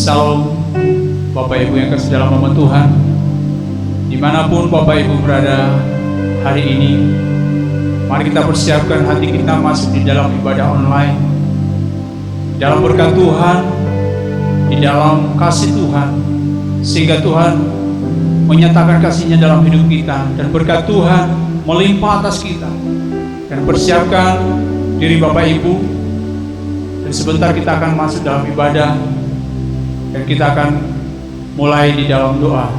Salam Bapak Ibu yang kasih dalam nama Tuhan, dimanapun Bapak Ibu berada hari ini, mari kita persiapkan hati kita masuk di dalam ibadah online, di dalam berkat Tuhan, di dalam kasih Tuhan, sehingga Tuhan menyatakan kasih-Nya dalam hidup kita, dan berkat Tuhan melimpah atas kita. Dan persiapkan diri Bapak Ibu, dan sebentar kita akan masuk dalam ibadah, dan kita akan mulai di dalam doa.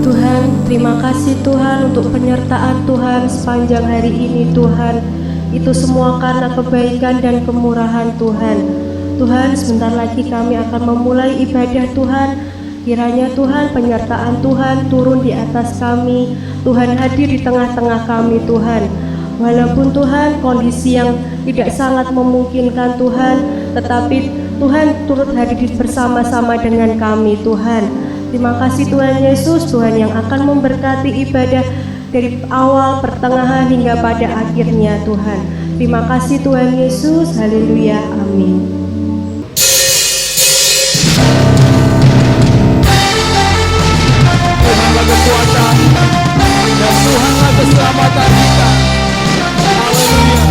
Tuhan, terima kasih Tuhan untuk penyertaan Tuhan sepanjang hari ini Tuhan. Itu semua karena kebaikan dan kemurahan Tuhan. Tuhan, sebentar lagi kami akan memulai ibadah Tuhan. Kiranya Tuhan, penyertaan Tuhan turun di atas kami. Tuhan hadir di tengah-tengah kami Tuhan. Walaupun Tuhan kondisi yang tidak sangat memungkinkan Tuhan, tetapi Tuhan turut hadir bersama-sama dengan kami Tuhan. Terima kasih Tuhan Yesus, Tuhan yang akan memberkati ibadah dari awal, pertengahan hingga pada akhirnya Tuhan. Terima kasih Tuhan Yesus, haleluya, amin. Tuhanlah kekuatan dan Tuhanlah keselamatan kita. Haleluya.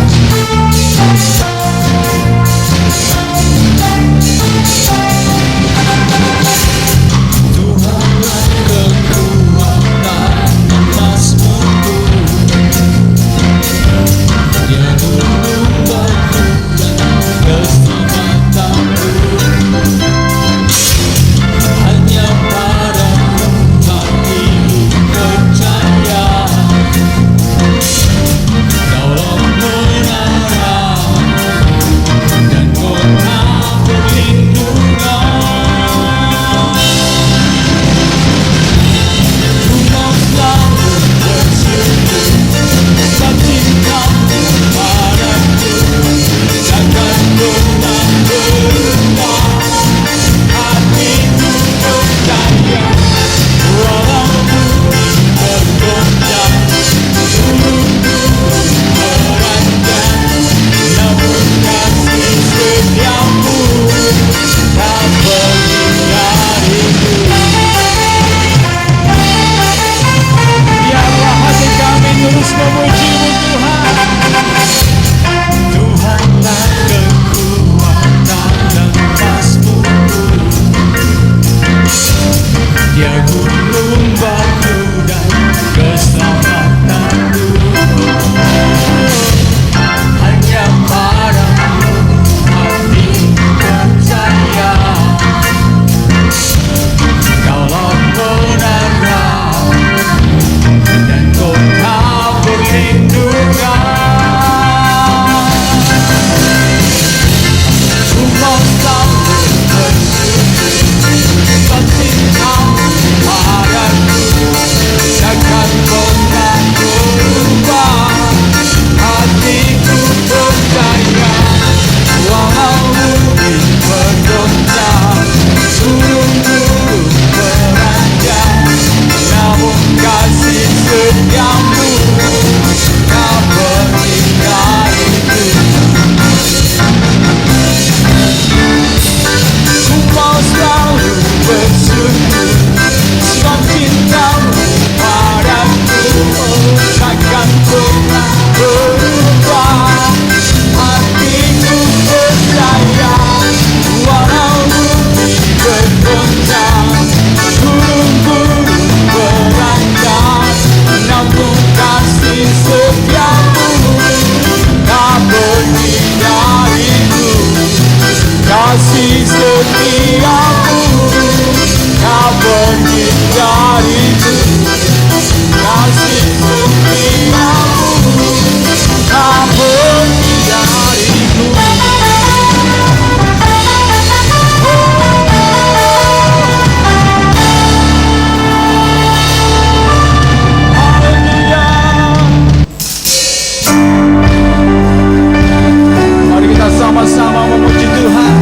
Sama-sama memuji Tuhan,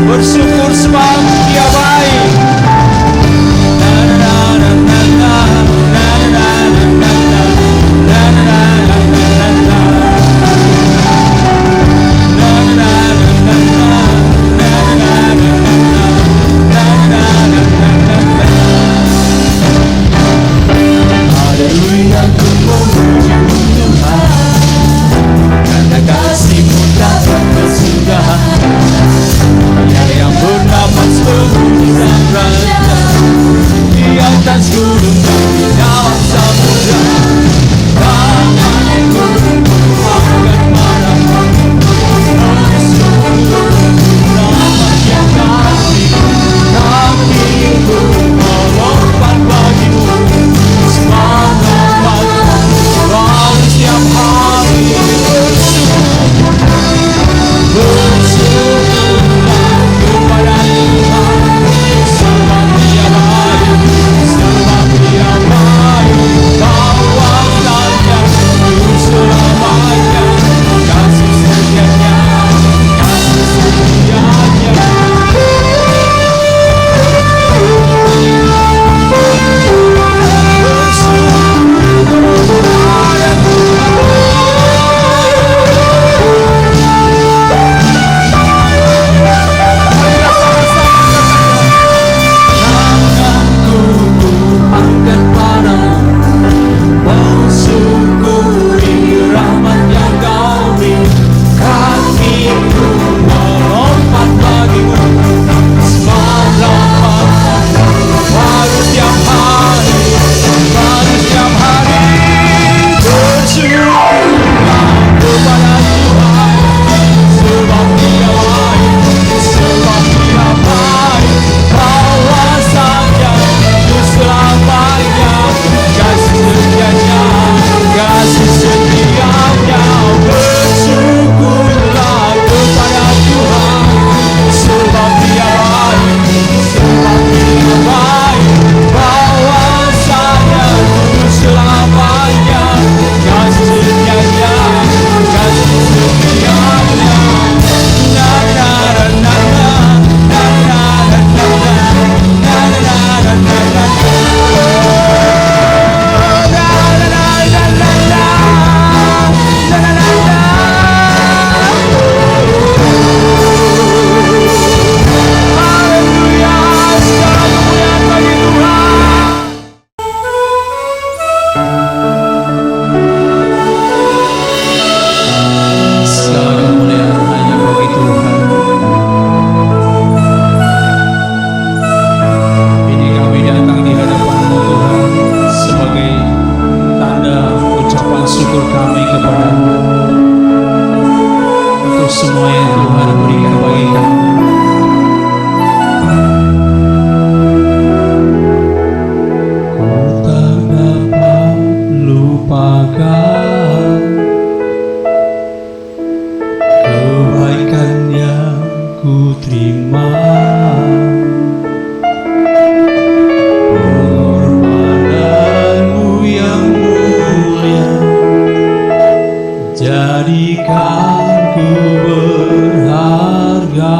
bersyukur syukur kami kepada-Mu untuk semua yang Tuhan berikan bagi kami. Ku tak dapat lupakan kebaikan yang ku terima, pengorbananmu yang mulia jadikan ku berharga.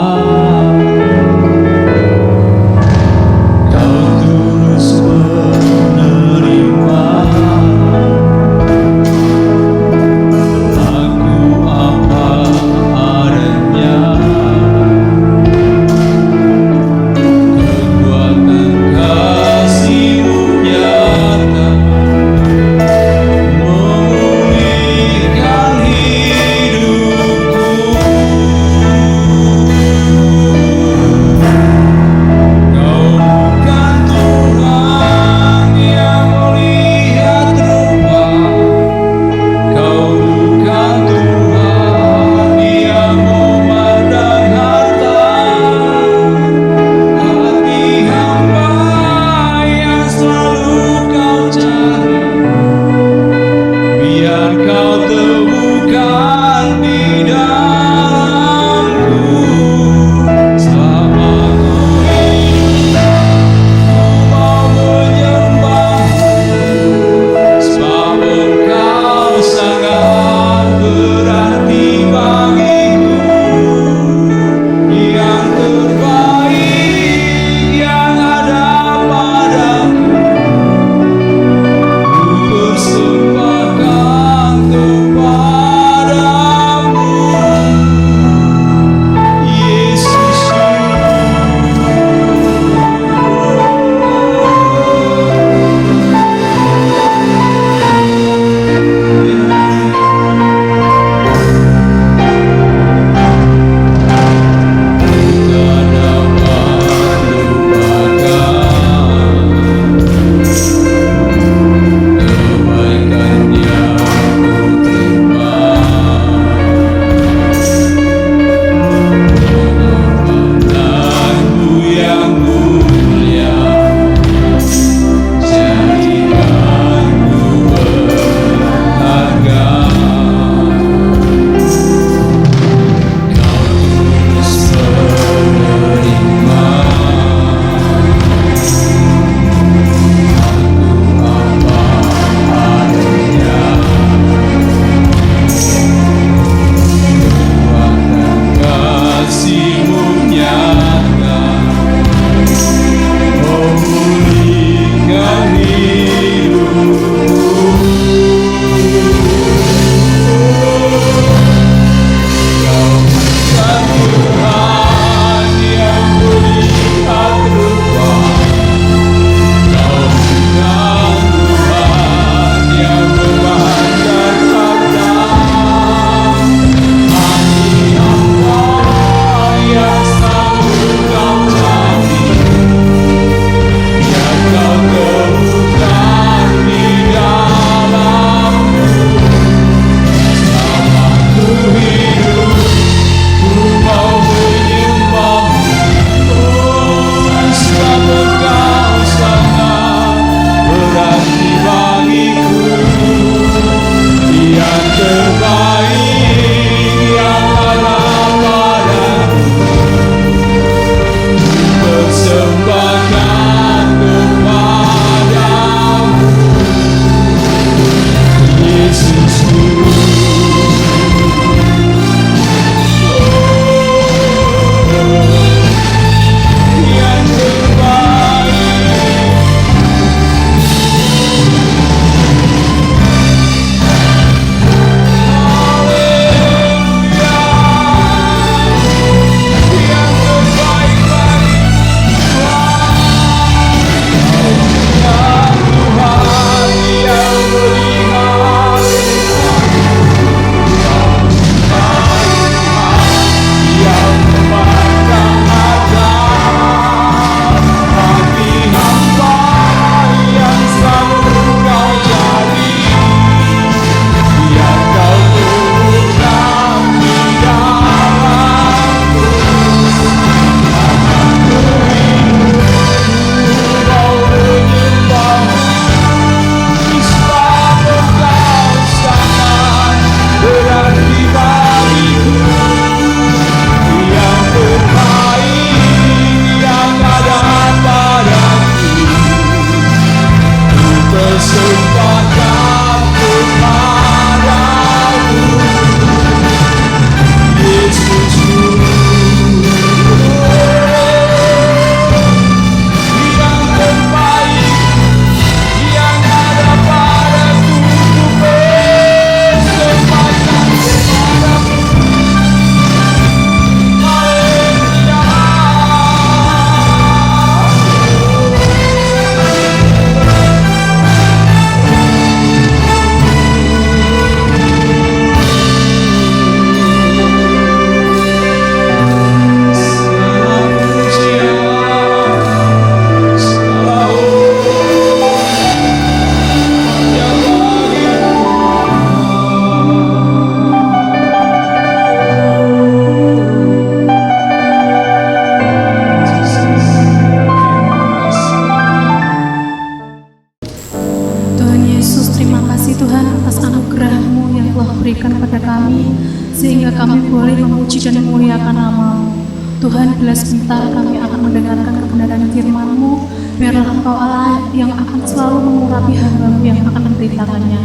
berikan pada kami, sehingga kami boleh memuji dan memuliakan nama-Mu. Tuhan, bila sebentar kami akan mendengarkan kebenaran firman-Mu, biarlah Engkau Allah yang akan selalu mengurapi hamba-Mu yang akan memberitakannya.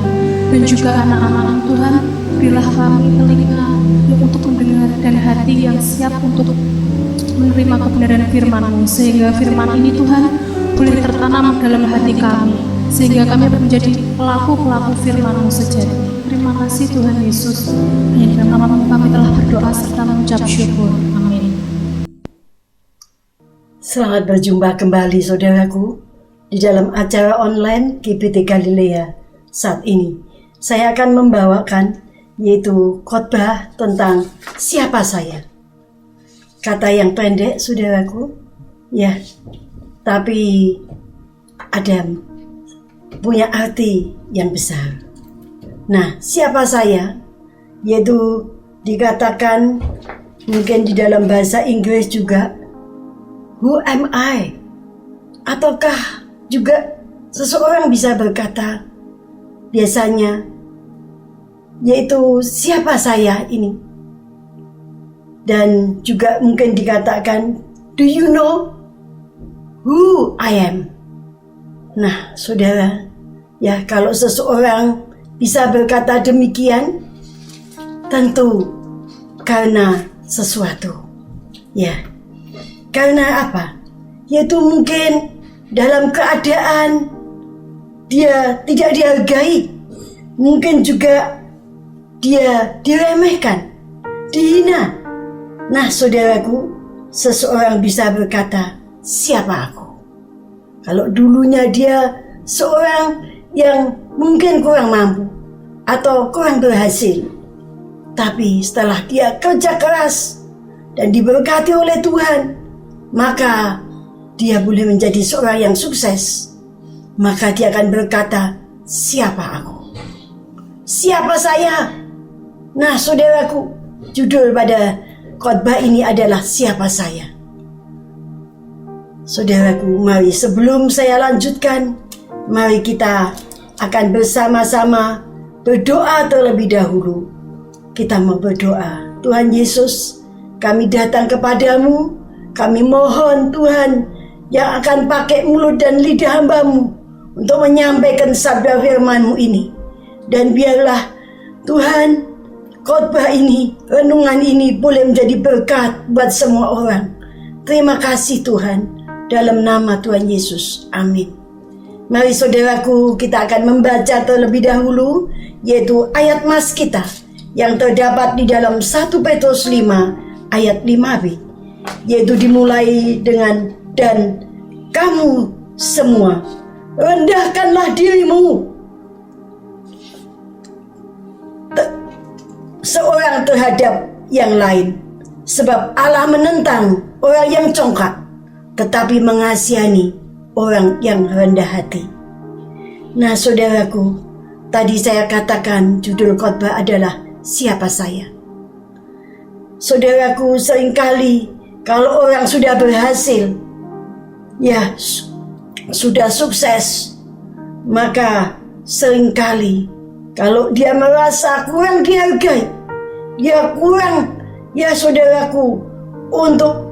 Dan juga anak-anak Tuhan, berilah kami telinga untuk mendengar dan hati yang siap untuk menerima kebenaran firman-Mu, sehingga firman ini Tuhan boleh tertanam dalam hati kami, sehingga kami menjadi pelaku-pelaku firman-Mu sejati. Terima kasih Tuhan Yesus. Hanya dalam nama-Mu kami telah berdoa serta mengucap syukur. Amin. Selamat berjumpa kembali saudaraku di dalam acara online GBT Galilea saat ini. Saya akan membawakan yaitu khotbah tentang siapa saya. Kata yang pendek saudaraku, ya, tapi ada punya arti yang besar. Nah, siapa saya? Yaitu dikatakan mungkin di dalam bahasa Inggris juga, who am I? Ataukah juga seseorang bisa berkata biasanya, yaitu siapa saya ini? Dan juga mungkin dikatakan, do you know who I am? Nah, saudara, ya, kalau seseorang bisa berkata demikian, tentu karena sesuatu. Ya, karena apa? Yaitu mungkin dalam keadaan dia tidak dihargai, mungkin juga dia diremehkan, dihina. Nah, saudaraku, seseorang bisa berkata, siapa aku? Kalau dulunya dia seorang yang mungkin kurang mampu atau kurang berhasil, tapi setelah dia kerja keras dan diberkati oleh Tuhan, maka dia boleh menjadi seorang yang sukses. Maka dia akan berkata, siapa aku? Siapa saya? Nah, saudaraku, judul pada khotbah ini adalah siapa saya. Saudaraku, mari sebelum saya lanjutkan, mari kita akan bersama-sama berdoa terlebih dahulu. Kita mau berdoa. Tuhan Yesus, kami datang kepadamu, kami mohon Tuhan yang akan pakai mulut dan lidah hamba-Mu untuk menyampaikan sabda firman-Mu ini. Dan biarlah Tuhan, khotbah ini, renungan ini boleh menjadi berkat buat semua orang. Terima kasih Tuhan, dalam nama Tuhan Yesus. Amin. Mari saudaraku, kita akan membaca terlebih dahulu, yaitu ayat mas kita yang terdapat di dalam 1 Petrus 5 ayat 5b, yaitu dimulai dengan, dan kamu semua rendahkanlah dirimu seorang terhadap yang lain, sebab Allah menentang orang yang congkak, tetapi mengasihani orang yang rendah hati. Nah, saudaraku, tadi saya katakan judul khotbah adalah siapa saya. Saudaraku, seringkali kalau orang sudah berhasil, ya, sudah sukses, maka seringkali kalau dia merasa kurang dihargai, dia kurang, ya saudaraku, untuk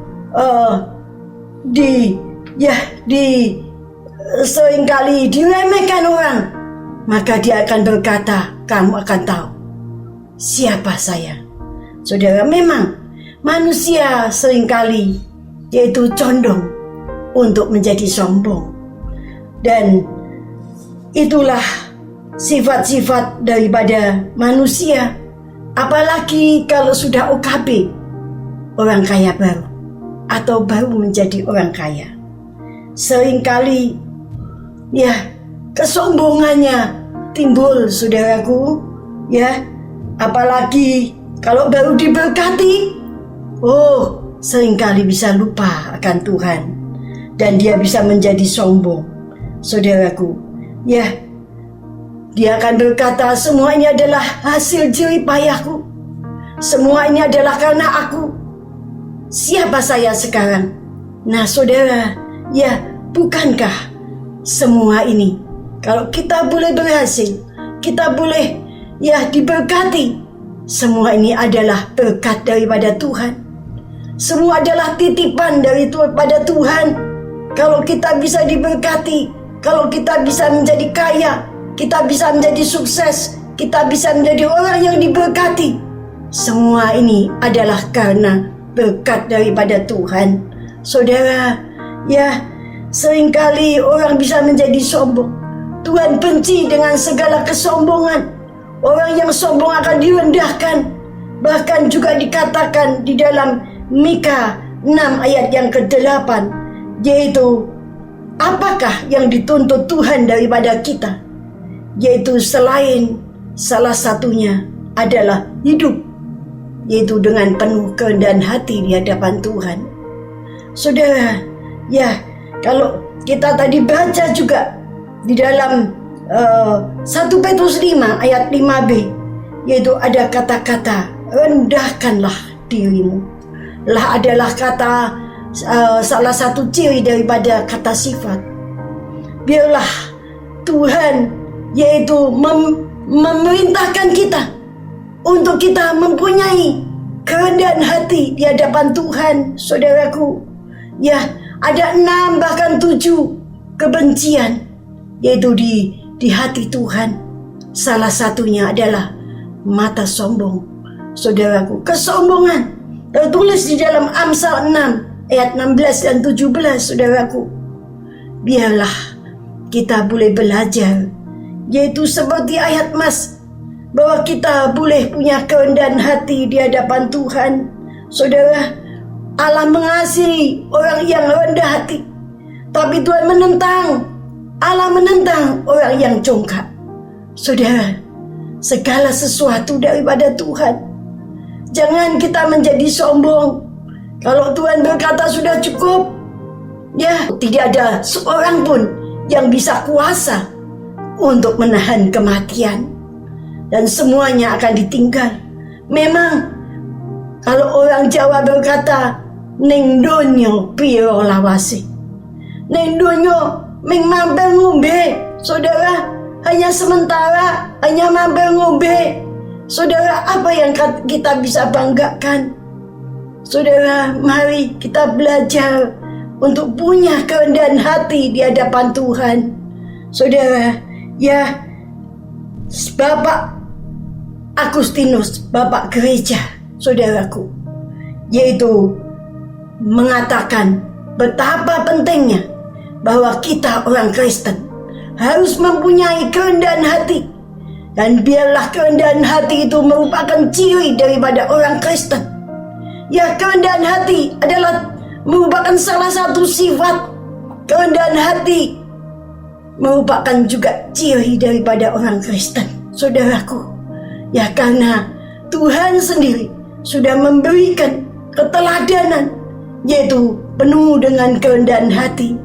seringkali diremehkan orang, maka dia akan berkata, kamu akan tahu siapa saya. Saudara, memang manusia seringkali yaitu condong untuk menjadi sombong, dan itulah sifat-sifat daripada manusia. Apalagi kalau sudah OKB, orang kaya baru, atau baru menjadi orang kaya, seringkali ya kesombongannya timbul, saudaraku, ya. Apalagi kalau baru diberkati, seringkali bisa lupa akan Tuhan dan dia bisa menjadi sombong, saudaraku, ya. Dia akan berkata, semua ini adalah hasil jerih payahku, semua ini adalah karena aku. Siapa saya sekarang? Nah, saudara, ya, bukankah semua ini, kalau kita boleh berhasil, kita boleh diberkati. Semua ini adalah berkat daripada Tuhan. Semua adalah titipan daripada Tuhan. Kalau kita bisa diberkati, kalau kita bisa menjadi kaya, kita bisa menjadi sukses, kita bisa menjadi orang yang diberkati, semua ini adalah karena berkat daripada Tuhan. Saudara, seringkali orang bisa menjadi sombong. Tuhan benci dengan segala kesombongan. Orang yang sombong akan direndahkan. Bahkan juga dikatakan di dalam Mika 6 ayat yang ke-8, yaitu apakah yang dituntut Tuhan daripada kita? Yaitu selain salah satunya adalah hidup, yaitu dengan penuh kerendahan hati di hadapan Tuhan. Saudara, kalau kita tadi baca juga di dalam 1 Petrus 5 ayat 5b, yaitu ada kata-kata rendahkanlah dirimu. Lah adalah kata salah satu ciri daripada kata sifat. Biarlah Tuhan yaitu memerintahkan kita untuk kita mempunyai kerendahan hati di hadapan Tuhan. Saudaraku, ada 6 bahkan 7 kebencian yaitu di hati Tuhan. Salah satunya adalah mata sombong. Saudaraku, kesombongan tertulis di dalam Amsal 6 ayat 16 dan 17. Saudaraku, biarlah kita boleh belajar, yaitu seperti ayat Mas, bahwa kita boleh punya kerendahan hati di hadapan Tuhan. Saudara, Allah mengasihi orang yang rendah hati, tapi Tuhan Allah menentang orang yang congkak. Saudara, segala sesuatu daripada Tuhan. Jangan kita menjadi sombong. Kalau Tuhan berkata sudah cukup, tidak ada seorang pun yang bisa kuasa untuk menahan kematian, dan semuanya akan ditinggal. Memang kalau orang Jawa berkata, ning donyo piro lawase, ning donyo ming mampir ngombe. Saudara, hanya sementara, hanya mampir ngombe. Saudara, apa yang kita bisa banggakan? Saudara, mari kita belajar untuk punya kerendahan hati di hadapan Tuhan. Saudara, Bapak Agustinus, Bapak Gereja, saudaraku, yaitu mengatakan betapa pentingnya bahwa kita orang Kristen harus mempunyai kerendahan hati. Dan biarlah kerendahan hati itu merupakan ciri daripada orang Kristen. Kerendahan hati adalah merupakan salah satu sifat. Kerendahan hati merupakan juga ciri daripada orang Kristen. Saudaraku, karena Tuhan sendiri sudah memberikan keteladanan, yaitu penuh dengan kerendahan hati.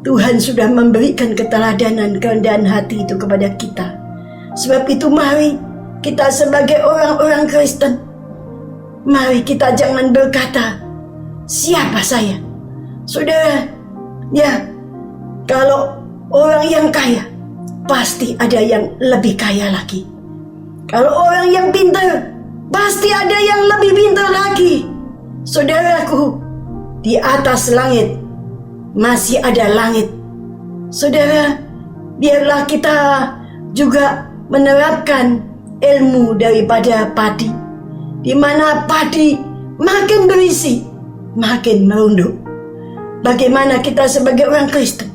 Tuhan sudah memberikan keteladanan kerendahan hati itu kepada kita. Sebab itu mari kita sebagai orang-orang Kristen, mari kita jangan berkata, siapa saya? Saudara, kalau orang yang kaya, pasti ada yang lebih kaya lagi. Kalau orang yang pintar, pasti ada yang lebih pintar lagi. Saudaraku, di atas langit masih ada langit. Saudara, biarlah kita juga menerapkan ilmu daripada padi, di mana padi makin berisi, makin merunduk. Bagaimana kita sebagai orang Kristen,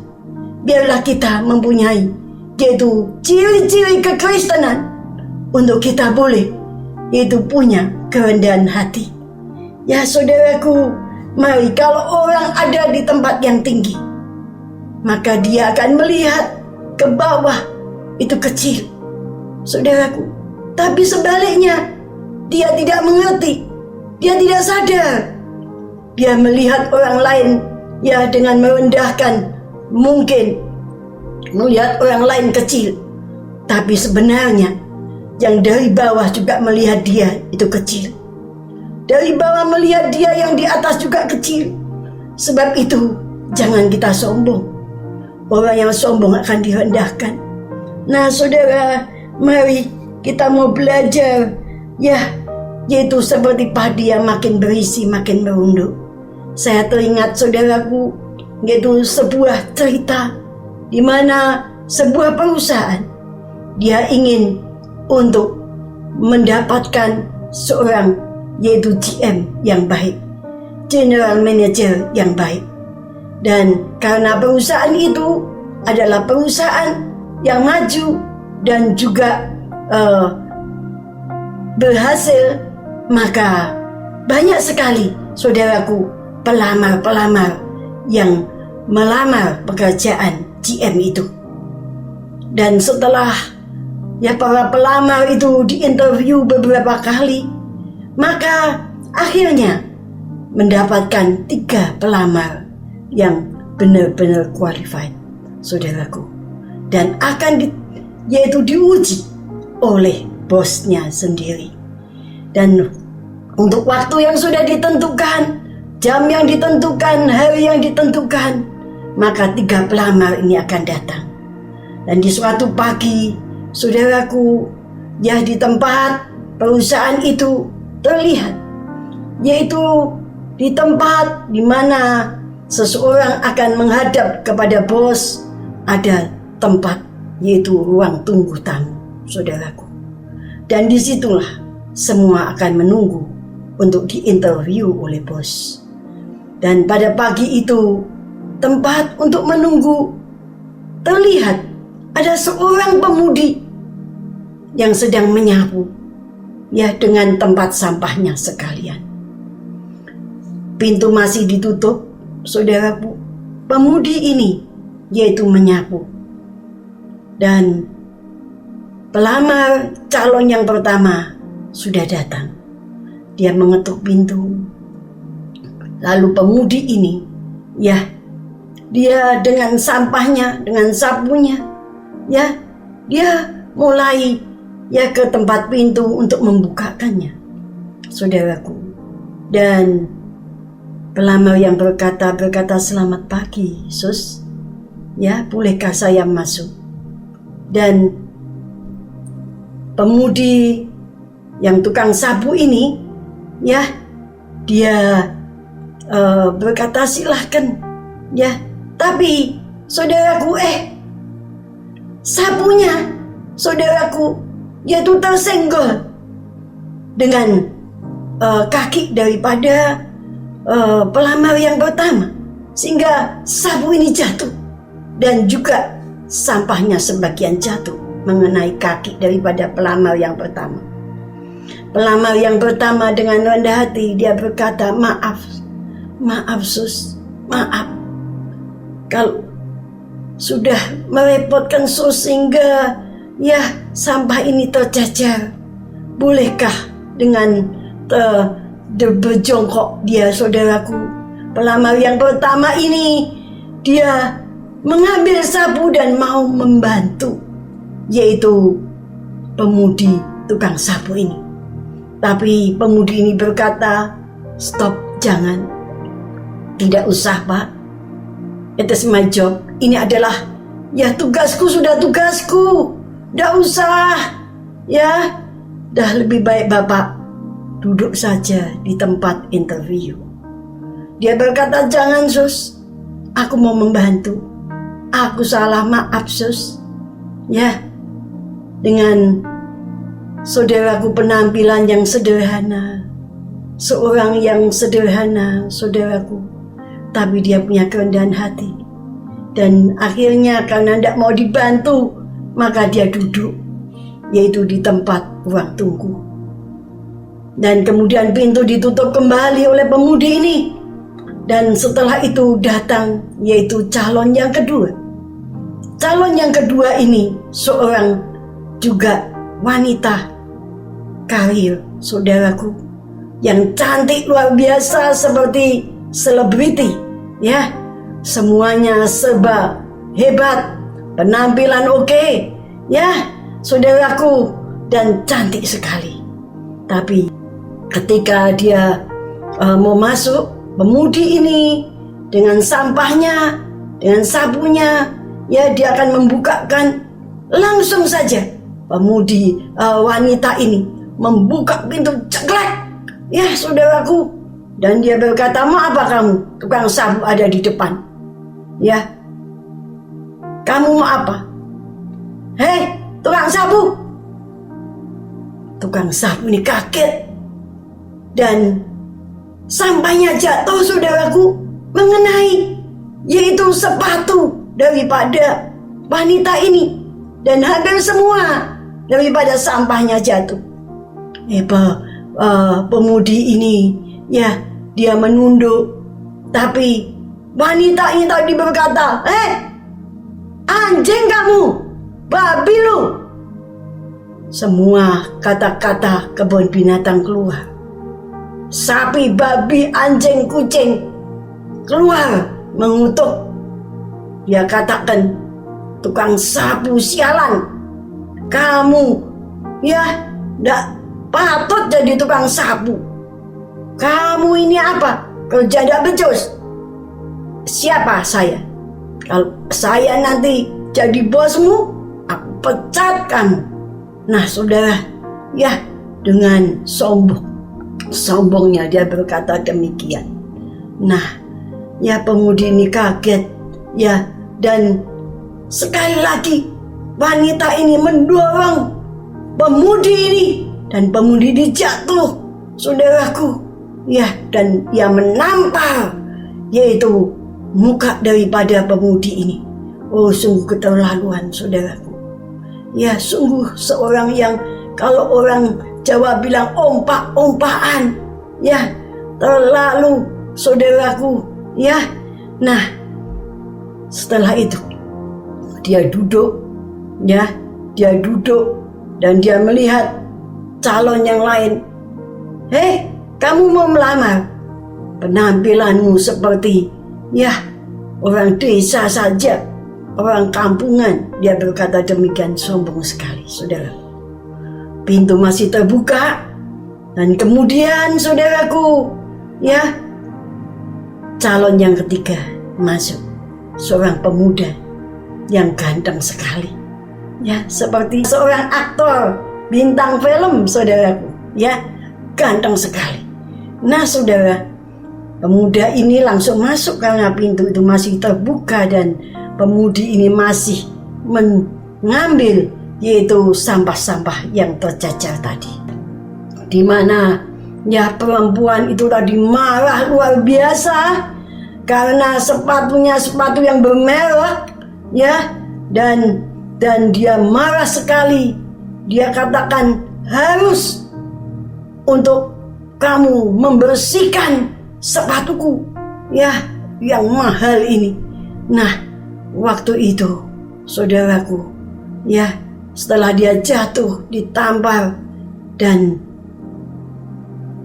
biarlah kita mempunyai yaitu ciri-ciri kekristenan untuk kita boleh yaitu punya kerendahan hati. Saudaraku, mari kalau orang ada di tempat yang tinggi, maka dia akan melihat ke bawah itu kecil. Saudaraku, tapi sebaliknya dia tidak mengerti, dia tidak sadar. Dia melihat orang lain dengan merendahkan, mungkin melihat orang lain kecil, tapi sebenarnya yang dari bawah juga melihat dia itu kecil. Dari bawah melihat dia yang di atas juga kecil. Sebab itu jangan kita sombong. Orang yang sombong akan direndahkan. Nah saudara, mari kita mau belajar, ya, yaitu seperti padi yang makin berisi, makin merunduk. Saya teringat saudaraku, yaitu sebuah cerita di mana sebuah perusahaan dia ingin untuk mendapatkan seorang yaitu GM yang baik, General Manager yang baik. Dan karena perusahaan itu adalah perusahaan yang maju dan juga berhasil, maka banyak sekali saudaraku pelamar-pelamar yang melamar pekerjaan GM itu. Dan setelah para pelamar itu diinterview beberapa kali, maka akhirnya mendapatkan 3 pelamar yang benar-benar qualified, saudaraku, dan akan diuji oleh bosnya sendiri. Dan untuk waktu yang sudah ditentukan, jam yang ditentukan, hari yang ditentukan, maka 3 pelamar ini akan datang. Dan di suatu pagi, saudaraku, di tempat perusahaan itu terlihat, yaitu di tempat di mana seseorang akan menghadap kepada bos, ada tempat yaitu ruang tunggu tamu, saudaraku. Dan disitulah semua akan menunggu untuk diinterview oleh bos. Dan pada pagi itu, tempat untuk menunggu terlihat ada seorang pemudi yang sedang menyapu, dengan tempat sampahnya sekalian. Pintu masih ditutup, saudaraku. Pemudi ini yaitu menyapu. Dan pelamar calon yang pertama sudah datang. Dia mengetuk pintu. Lalu pemudi ini, dia dengan sampahnya, dengan sapunya, dia mulai ke tempat pintu untuk membukakannya, saudaraku. Dan pelamar yang berkata, "Selamat pagi, Sus. Bolehkah saya masuk?" Dan pemudi yang tukang sapu ini, dia berkata, "Silahkan." Tapi saudaraku, sapunya, saudaraku, yaitu tersenggol dengan kaki daripada pelamar yang pertama, sehingga sapu ini jatuh, dan juga sampahnya sebagian jatuh mengenai kaki daripada pelamar yang pertama. Pelamar yang pertama dengan rendah hati dia berkata, maaf Sus, maaf kalau sudah merepotkan Sus sehingga sampah ini tercecer. Bolehkah dengan berjongkok dia, saudaraku? Pelamar yang pertama ini dia mengambil sapu dan mau membantu, yaitu pemudi tukang sapu ini. Tapi pemudi ini berkata, "Stop, jangan. Tidak usah, Pak. It is my job. Ini adalah tugasku, sudah tugasku. Tidak usah. Dah lebih baik Bapak duduk saja di tempat interview." Dia berkata, "Jangan, Sus. Aku mau membantu. Aku salah, maaf, Sus." Dengan saudaraku penampilan yang sederhana, seorang yang sederhana, saudaraku, tapi dia punya kerendahan hati. Dan akhirnya karena tidak mau dibantu, maka dia duduk, yaitu di tempat ruang tunggu. Dan kemudian pintu ditutup kembali oleh pemudi ini. Dan setelah itu datang, yaitu calon yang kedua. Calon yang kedua ini seorang juga wanita karir, saudaraku, yang cantik luar biasa seperti selebriti, semuanya serba hebat, penampilan oke, saudaraku, dan cantik sekali. Tapi ketika dia mau masuk, pemudi ini dengan sampahnya, dengan sapunya, dia akan membukakan langsung saja wanita ini membuka pintu ceklek, ya saudaraku, dan dia berkata, "Mau apa kamu? Tukang sapu ada di depan. Ya, kamu mau apa? Hei, tukang sapu!" Tukang sapu ini kaget dan sampahnya jatuh saudaraku mengenai yaitu sepatu daripada wanita ini, dan hampir semua daripada sampahnya jatuh. Pemudi ini ya dia menunduk, tapi wanita ini tadi berkata, anjing kamu, babi lu. Semua kata-kata kebun binatang keluar. Sapi, babi, anjing, kucing keluar mengutuk. Dia katakan, "Tukang sapu sialan, kamu ya ndak patut jadi tukang sapu. Kamu ini apa? Kerja ndak becus. Siapa saya? Kalau saya nanti jadi bosmu, aku pecat kamu." Nah saudara, ya dengan sombongnya dia berkata demikian. Nah ya pemudi ini kaget, ya, dan sekali lagi wanita ini mendorong pemudi ini, dan pemudi ini jatuh saudaraku, ya, dan ia menampar yaitu muka daripada pemudi ini. Oh sungguh keterlaluan saudaraku. Ya sungguh seorang yang kalau orang Jawa bilang ompak-ompakan, ya, terlalu saudaraku, ya. Nah setelah itu dia duduk, ya, dia duduk dan dia melihat calon yang lain. "Hei, kamu mau melamar? Penampilanmu seperti ya orang desa saja, orang kampungan." Dia berkata demikian, sombong sekali saudara. Pintu masih terbuka dan kemudian saudaraku, ya, calon yang ketiga masuk, seorang pemuda yang ganteng sekali, ya, seperti seorang aktor bintang film saudaraku, ya, ganteng sekali. Nah saudara, pemuda ini langsung masuk karena pintu itu masih terbuka dan pemudi ini masih mengambil yaitu sampah-sampah yang tercecer tadi. Di mana ya perempuan itu tadi marah luar biasa karena sepatunya sepatu yang bermerek, ya, dan dia marah sekali. Dia katakan, "Harus untuk kamu membersihkan sepatuku, ya, yang mahal ini." Nah waktu itu saudaraku, ya, setelah dia jatuh ditampar dan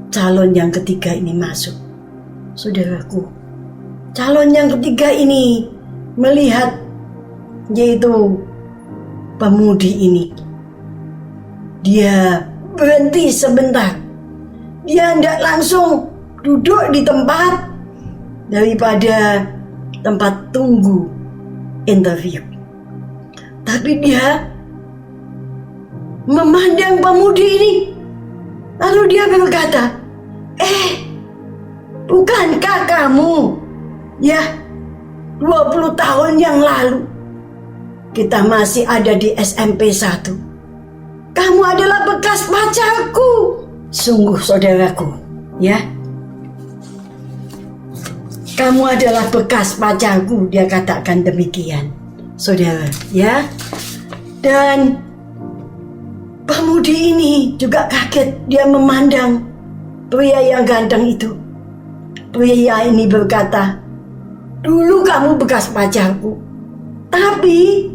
calon yang ketiga ini masuk saudaraku. Calon yang ketiga ini melihat yaitu pemudi ini. Dia berhenti sebentar. Dia tidak langsung duduk di tempat daripada tempat tunggu interview, tapi dia memandang pemudi ini. Lalu dia berkata, bukankah kamu, ya, 20 tahun yang lalu kita masih ada di SMP 1. Kamu adalah bekas pacarku." Sungguh saudaraku, ya, "Kamu adalah bekas pacarku," dia katakan demikian saudara, ya. Dan pemudi ini juga kaget. Dia memandang pria yang ganteng itu. Pria ini berkata, "Dulu kamu bekas pacarku, tapi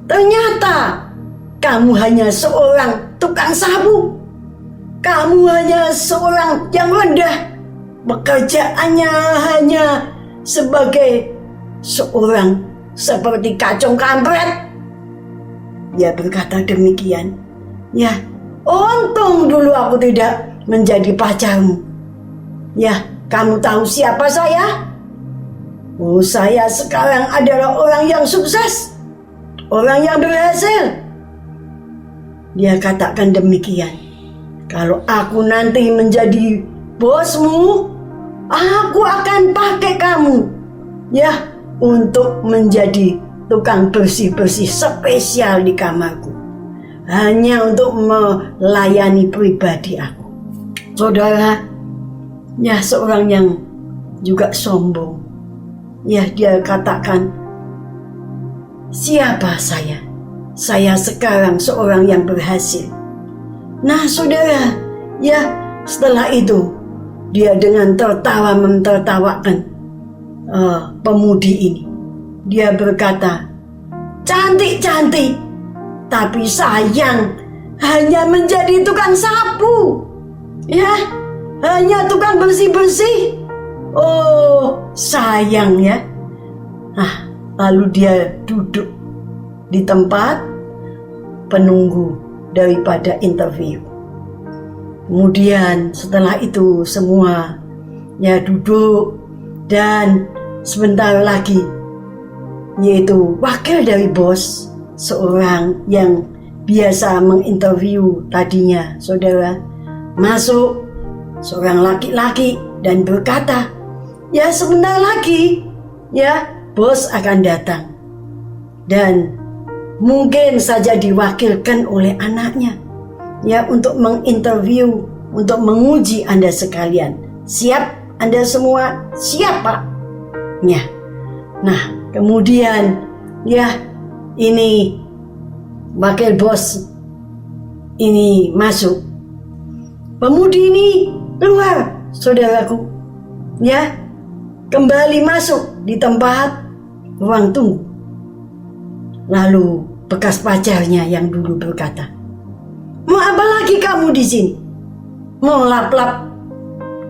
ternyata kamu hanya seorang tukang sapu. Kamu hanya seorang yang rendah. Pekerjaannya hanya sebagai seorang seperti kacung kampret." Dia berkata demikian. Ya, untung dulu aku tidak menjadi pacarmu. Ya, kamu tahu siapa saya? Oh, saya sekarang adalah orang yang sukses, orang yang berhasil. dia katakan demikian, kalau aku nanti menjadi bosmu, aku akan pakai kamu ya untuk menjadi tukang bersih-bersih spesial di kamarku, hanya untuk melayani pribadi aku. Saudara, ya seorang yang juga sombong, ya dia katakan, siapa saya? Saya sekarang seorang yang berhasil. Nah saudara, ya setelah itu dia dengan tertawa mentertawakan pemudi ini. Dia berkata, cantik-cantik, tapi sayang hanya menjadi tukang sapu. Ya, hanya tukang bersih-bersih. Oh, sayang ya. Nah, lalu dia duduk di tempat penunggu daripada interview. Kemudian setelah itu semua ya duduk, dan sebentar lagi yaitu wakil dari bos, seorang yang biasa menginterview tadinya, saudara, masuk, seorang laki-laki, dan berkata, ya sebentar lagi ya bos akan datang, dan mungkin saja diwakilkan oleh anaknya ya untuk menginterview, untuk menguji Anda sekalian. Siap Anda semua? Siap Pak? Ya. Nah kemudian ya ini wakil bos ini masuk, pemudi ini keluar, saudaraku, ya kembali masuk di tempat ruang tunggu. Lalu bekas pacarnya yang dulu berkata, mau apa lagi kamu di sini? Mau lap-lap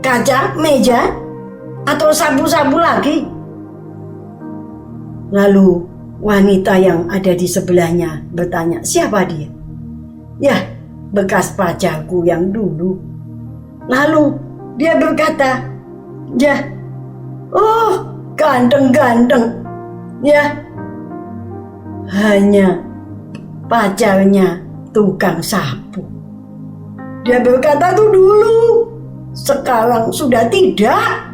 kaca, meja, atau sabu-sabu lagi? Lalu wanita yang ada di sebelahnya bertanya, siapa dia? Ya, bekas pacarku yang dulu. Lalu dia berkata, ya, oh ganteng-ganteng, ya, hanya pacarnya tukang sapu. Dia berkata tuh dulu, sekarang sudah tidak.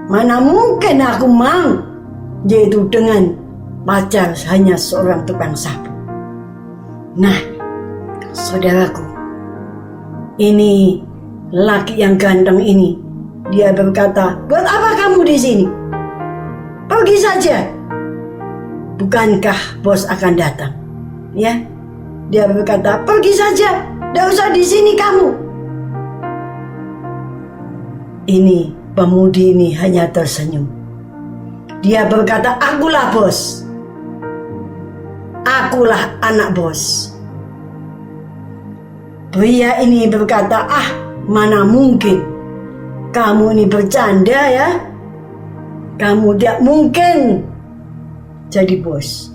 Mana mungkin aku mau, yaitu dengan pacar hanya seorang tukang sapu. Nah, saudaraku, ini laki yang ganteng ini, dia berkata, buat apa kamu di sini? Pergi saja. Bukankah bos akan datang? Ya, dia berkata, pergi saja, tidak usah di sini kamu. Ini pemudi ini hanya tersenyum. Dia berkata, akulah bos, akulah anak bos. Pria ini berkata, mana mungkin, kamu ini bercanda ya, kamu tidak mungkin jadi bos.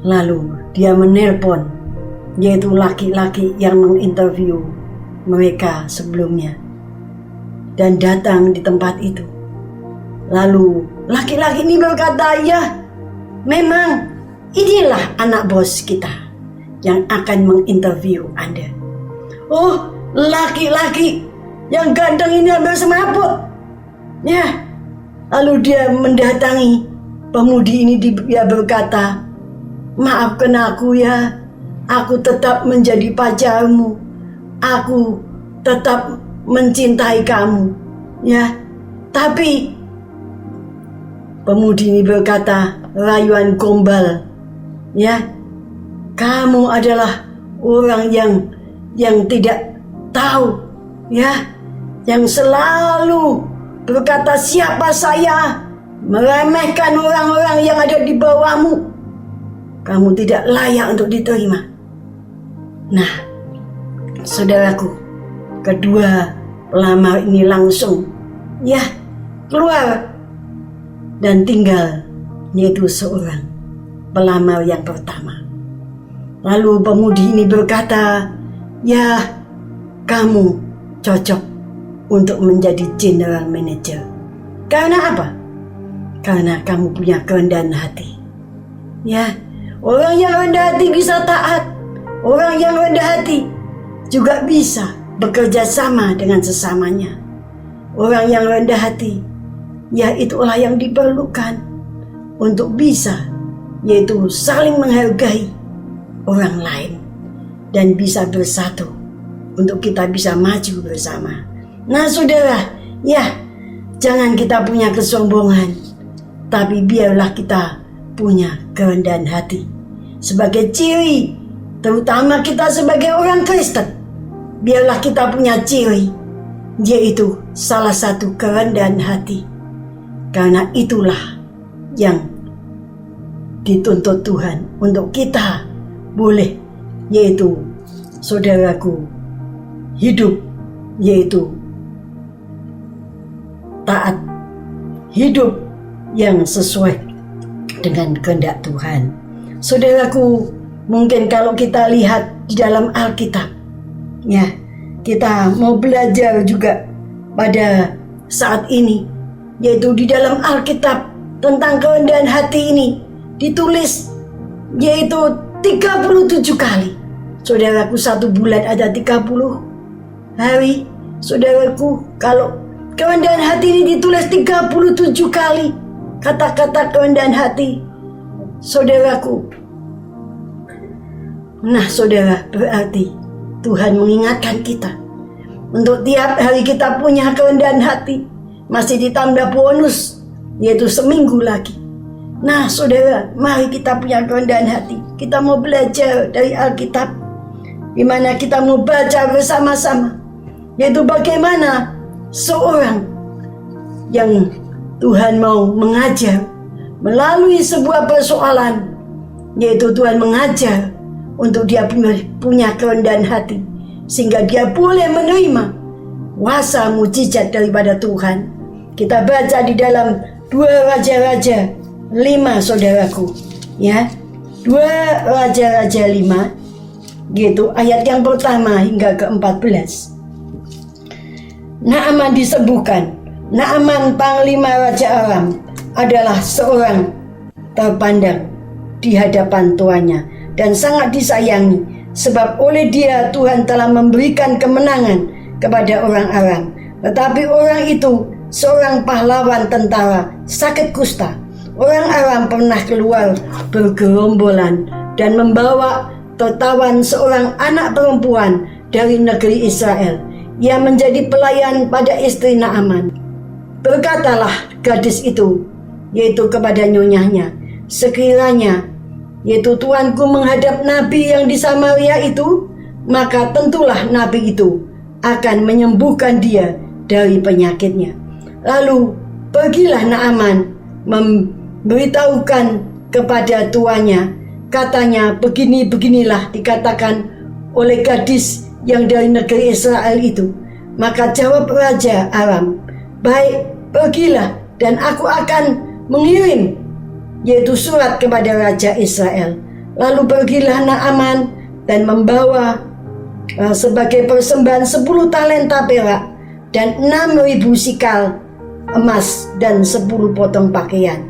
Lalu dia menelpon, yaitu laki-laki yang menginterview mereka sebelumnya, dan datang di tempat itu. Lalu laki-laki ini berkata, ya memang inilah anak bos kita yang akan menginterview Anda. Oh, laki-laki yang ganteng ini ambil semaput. Ya, lalu dia mendatangi pemudi ini, dia berkata, maafkan aku ya, aku tetap menjadi pacarmu, aku tetap mencintai kamu, ya. Tapi pemudi ini berkata, rayuan gombal, ya, kamu adalah orang yang tidak tahu, ya, yang selalu berkata siapa saya, meremehkan orang-orang yang ada di bawahmu. Kamu tidak layak untuk diterima. Nah, saudaraku, kedua pelamar ini langsung ya keluar dan tinggal, yaitu seorang pelamar yang pertama. Lalu pemudi ini berkata, ya kamu cocok untuk menjadi general manager. Karena apa? Karena kamu punya kerendahan hati. Ya, orang yang rendah hati bisa taat. Orang yang rendah hati juga bisa bekerja sama dengan sesamanya. Orang yang rendah hati, ya itulah yang diperlukan untuk bisa, yaitu saling menghargai orang lain dan bisa bersatu untuk kita bisa maju bersama. Nah saudara, ya jangan kita punya kesombongan, tapi biarlah kita punya kerendahan hati. Sebagai ciri, terutama kita sebagai orang Kristen, biarlah kita punya ciri, yaitu salah satu kerendahan hati. Karena itulah yang dituntut Tuhan untuk kita boleh, yaitu saudaraku, hidup, yaitu taat, hidup yang sesuai dengan kehendak Tuhan. Saudaraku, mungkin kalau kita lihat di dalam Alkitab, ya, kita mau belajar juga pada saat ini, yaitu di dalam Alkitab tentang kerendahan hati ini ditulis yaitu 37 kali. Saudaraku, 1 bulan ada 30 hari. Saudaraku, kalau kerendahan hati ini ditulis 37 kali, kata-kata kerendahan hati, saudaraku. Nah saudara, berarti Tuhan mengingatkan kita untuk tiap hari kita punya kerendahan hati. Masih ditambah bonus, yaitu seminggu lagi. Nah saudara, mari kita punya kerendahan hati. Kita mau belajar dari Alkitab, di mana kita mau baca bersama-sama, yaitu bagaimana seorang yang Tuhan mau mengajar melalui sebuah persoalan, yaitu Tuhan mengajar untuk dia punya kerendahan hati, sehingga dia boleh menerima kuasa mujizat daripada Tuhan. Kita baca di dalam 2 Raja-Raja 5, saudaraku, ya, 2 Raja-Raja 5, gitu, ayat yang pertama hingga ke-14. Naaman disembuhkan. Naaman panglima Raja Aram adalah seorang terpandang di hadapan tuannya dan sangat disayangi, sebab oleh dia Tuhan telah memberikan kemenangan kepada orang Aram. Tetapi orang itu seorang pahlawan tentara sakit kusta. Orang Aram pernah keluar bergerombolan dan membawa tertawan seorang anak perempuan dari negeri Israel. Ia menjadi pelayan pada istri Naaman. Berkatalah gadis itu, yaitu kepada nyonyahnya, sekiranya, yaitu tuanku menghadap nabi yang di Samaria itu, maka tentulah nabi itu akan menyembuhkan dia dari penyakitnya. Lalu pergilah Naaman memberitahukan kepada tuannya, katanya, begini-beginilah dikatakan oleh gadis yang dari negeri Israel itu. Maka jawab Raja Aram, baik, pergilah dan aku akan mengirim, yaitu surat kepada Raja Israel. Lalu pergilah Naaman dan membawa sebagai persembahan 10 talenta perak dan 6.000 sikal emas dan 10 potong pakaian.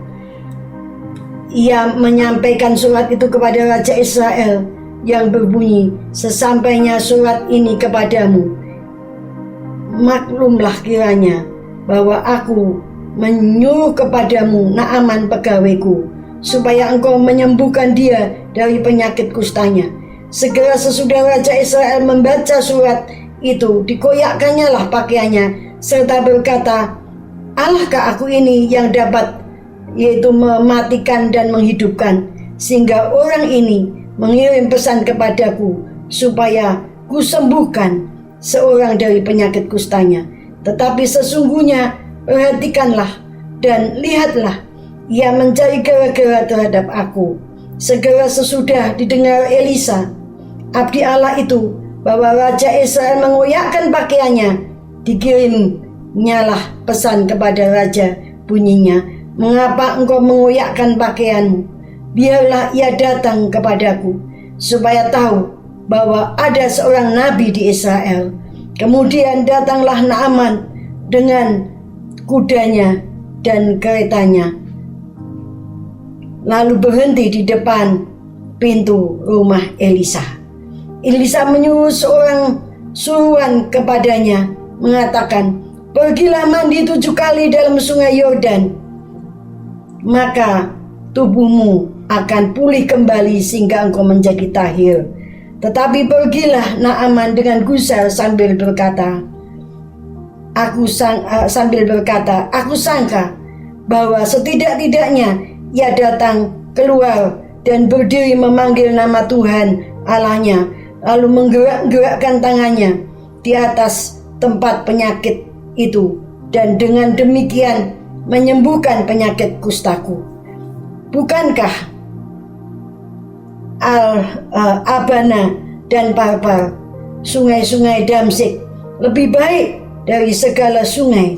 Ia menyampaikan surat itu kepada Raja Israel yang berbunyi, sesampainya surat ini kepadamu, maklumlah kiranya bahwa aku menyuruh kepadamu Naaman pegawaiku, supaya engkau menyembuhkan dia dari penyakit kustanya. Segera sesudah Raja Israel membaca surat itu, dikoyakkannya lah pakaiannya, serta berkata, Allahkah aku ini yang dapat, yaitu mematikan dan menghidupkan, sehingga orang ini mengirim pesan kepadaku, supaya kusembuhkan seorang dari penyakit kustanya. Tetapi sesungguhnya perhatikanlah dan lihatlah, ia mencari gara-gara terhadap aku. Segera sesudah didengar Elisa, abdi Allah itu, bahwa Raja Israel mengoyakkan pakaiannya, dikirimnyalah pesan kepada raja, bunyinya, mengapa engkau mengoyakkan pakaianmu? Biarlah ia datang kepadaku, supaya tahu bahwa ada seorang nabi di Israel. Kemudian datanglah Naaman dengan kudanya dan keretanya, lalu berhenti di depan pintu rumah Elisa. Elisa menyuruh seorang suruhan kepadanya, mengatakan, "Pergilah mandi 7 kali dalam sungai Yordan, maka tubuhmu akan pulih kembali sehingga engkau menjadi tahir." Tetapi pergilah Naaman dengan gusar sambil berkata, Aku sangka bahwa setidak-tidaknya ia datang keluar dan berdiri memanggil nama Tuhan Allahnya, lalu menggerak-gerakkan tangannya di atas tempat penyakit itu, dan dengan demikian menyembuhkan penyakit kustaku. Bukankah Abana dan Parpar, sungai-sungai Damsik, lebih baik dari segala sungai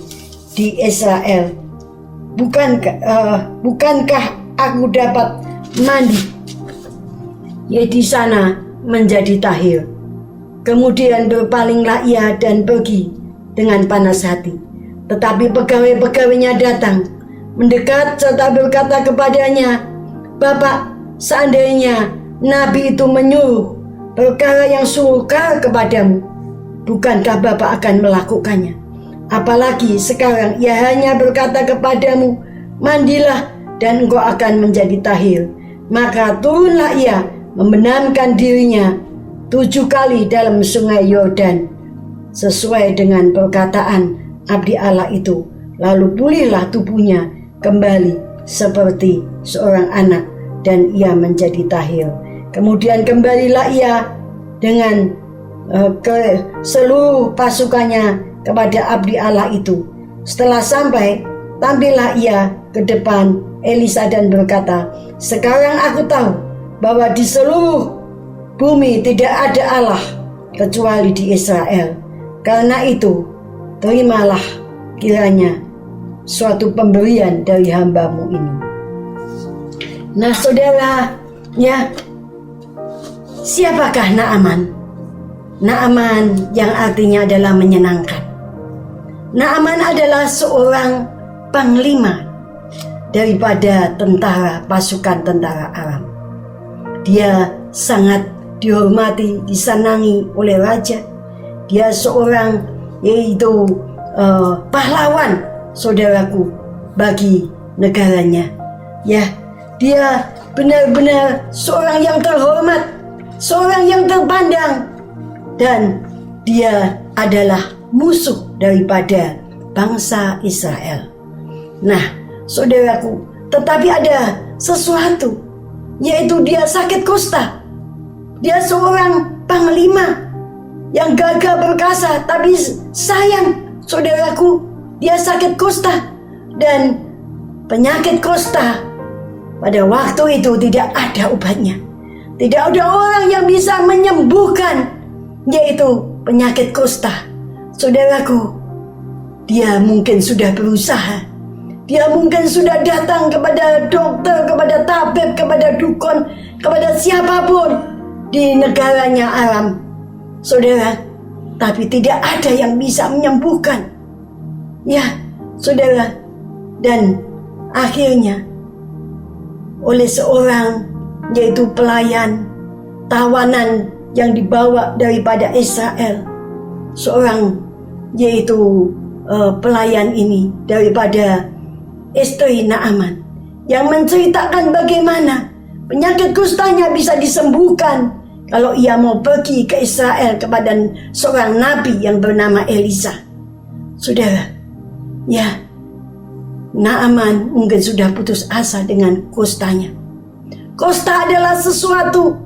di Israel? Bukankah aku dapat mandi di sana menjadi tahir? Kemudian berpalinglah ia dan pergi dengan panas hati. Tetapi pegawai-pegawainya datang, mendekat serta berkata kepadanya, "Bapak, seandainya Nabi itu menyuruh perkara yang sukar kepadamu, bukankah Bapak akan melakukannya? Apalagi sekarang ia hanya berkata kepadamu, mandilah dan engkau akan menjadi tahir." Maka turunlah ia membenamkan dirinya 7 kali dalam sungai Yordan, sesuai dengan perkataan abdi Allah itu. Lalu pulihlah tubuhnya kembali seperti seorang anak, dan ia menjadi tahir. Kemudian kembalilah ia dengan seluruh pasukannya kepada abdi Allah itu. Setelah sampai, tampillah ia ke depan Elisa dan berkata, "Sekarang aku tahu bahwa di seluruh bumi tidak ada Allah kecuali di Israel. Karena itu, terimalah kiranya suatu pemberian dari hambamu ini." Nah saudara, ya, siapakah Naaman? Naaman yang artinya adalah menyenangkan. Naaman adalah seorang panglima daripada pasukan tentara Aram. Dia sangat dihormati, disenangi oleh raja. Dia seorang pahlawan, saudaraku, bagi negaranya. Ya, dia benar-benar seorang yang terhormat, seorang yang terpandang, dan dia adalah musuh daripada bangsa Israel. Nah, saudaraku, tetapi ada sesuatu, yaitu dia sakit kusta. Dia seorang panglima yang gagah perkasa, tapi sayang, saudaraku, dia sakit kusta. Dan penyakit kusta pada waktu itu tidak ada obatnya. Tidak ada orang yang bisa menyembuhkan, yaitu penyakit kusta. Saudaraku, dia mungkin sudah berusaha. Dia mungkin sudah datang kepada dokter, kepada tabib, kepada dukun, kepada siapapun di negaranya Aram, saudara. Tapi tidak ada yang bisa menyembuhkan. Ya, saudara. Dan akhirnya oleh seorang, yaitu pelayan tawanan yang dibawa daripada Israel, seorang yaitu pelayan ini daripada istri Naaman, yang menceritakan bagaimana penyakit kustanya bisa disembuhkan kalau ia mau pergi ke Israel kepada seorang nabi yang bernama Elisa. Saudara, ya, Naaman mungkin sudah putus asa dengan kustanya. Kusta adalah sesuatu,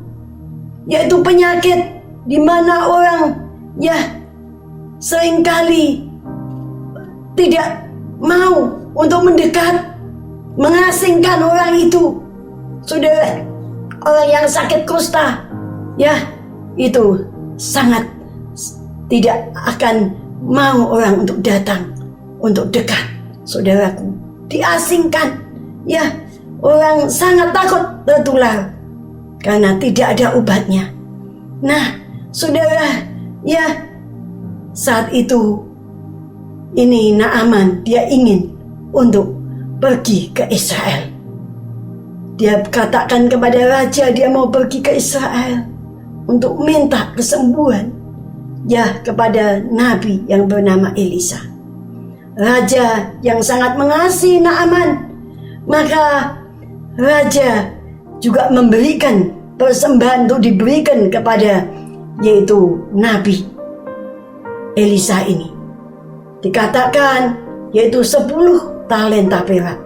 yaitu penyakit di mana orang, ya, seringkali tidak mau untuk mendekat, mengasingkan orang itu. Saudara, orang yang sakit kusta, ya, itu sangat tidak akan mau orang untuk datang, untuk dekat. Saudaraku, diasingkan, ya, orang sangat takut tertular karena tidak ada obatnya. Nah, saudara, ya, saat itu ini Naaman, dia ingin untuk pergi ke Israel. Dia katakan kepada raja dia mau pergi ke Israel. untuk minta kesembuhan ya kepada nabi yang bernama Elisa. Raja yang sangat mengasihi Naaman, maka raja juga memberikan persembahan untuk diberikan kepada yaitu nabi Elisa ini. Dikatakan yaitu 10 talenta perak,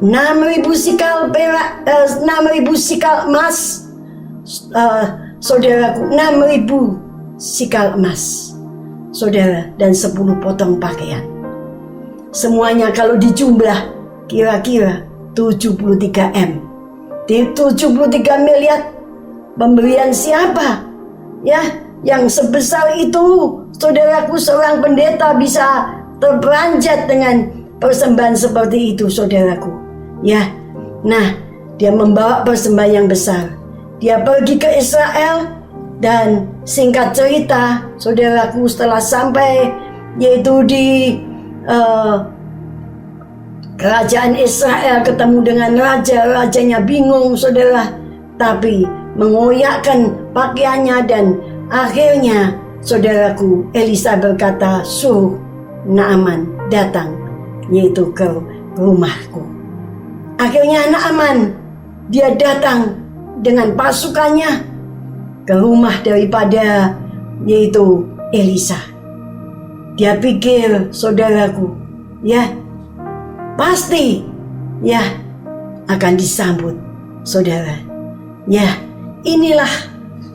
6.000 sikal perak, 6.000 sikal emas, saudaraku, 6.000 sikal emas, saudara, dan 10 potong pakaian. Semuanya kalau dijumlah kira-kira 73 M. Di 73 miliar pemberian siapa? Ya, yang sebesar itu, saudaraku, seorang pendeta bisa terperanjat dengan persembahan seperti itu, saudaraku. Ya, nah, dia membawa persembahan yang besar. Dia pergi ke Israel dan singkat cerita, saudaraku, setelah sampai yaitu di kerajaan Israel, ketemu dengan rajanya bingung, saudara, tapi mengoyakkan pakaiannya dan akhirnya, saudaraku, Elisa berkata, suruh Naaman datang yaitu ke rumahku. Akhirnya Naaman dia datang dengan pasukannya ke rumah daripada yaitu Elisa. Dia pikir, saudaraku, ya pasti ya akan disambut, saudara. Ya, inilah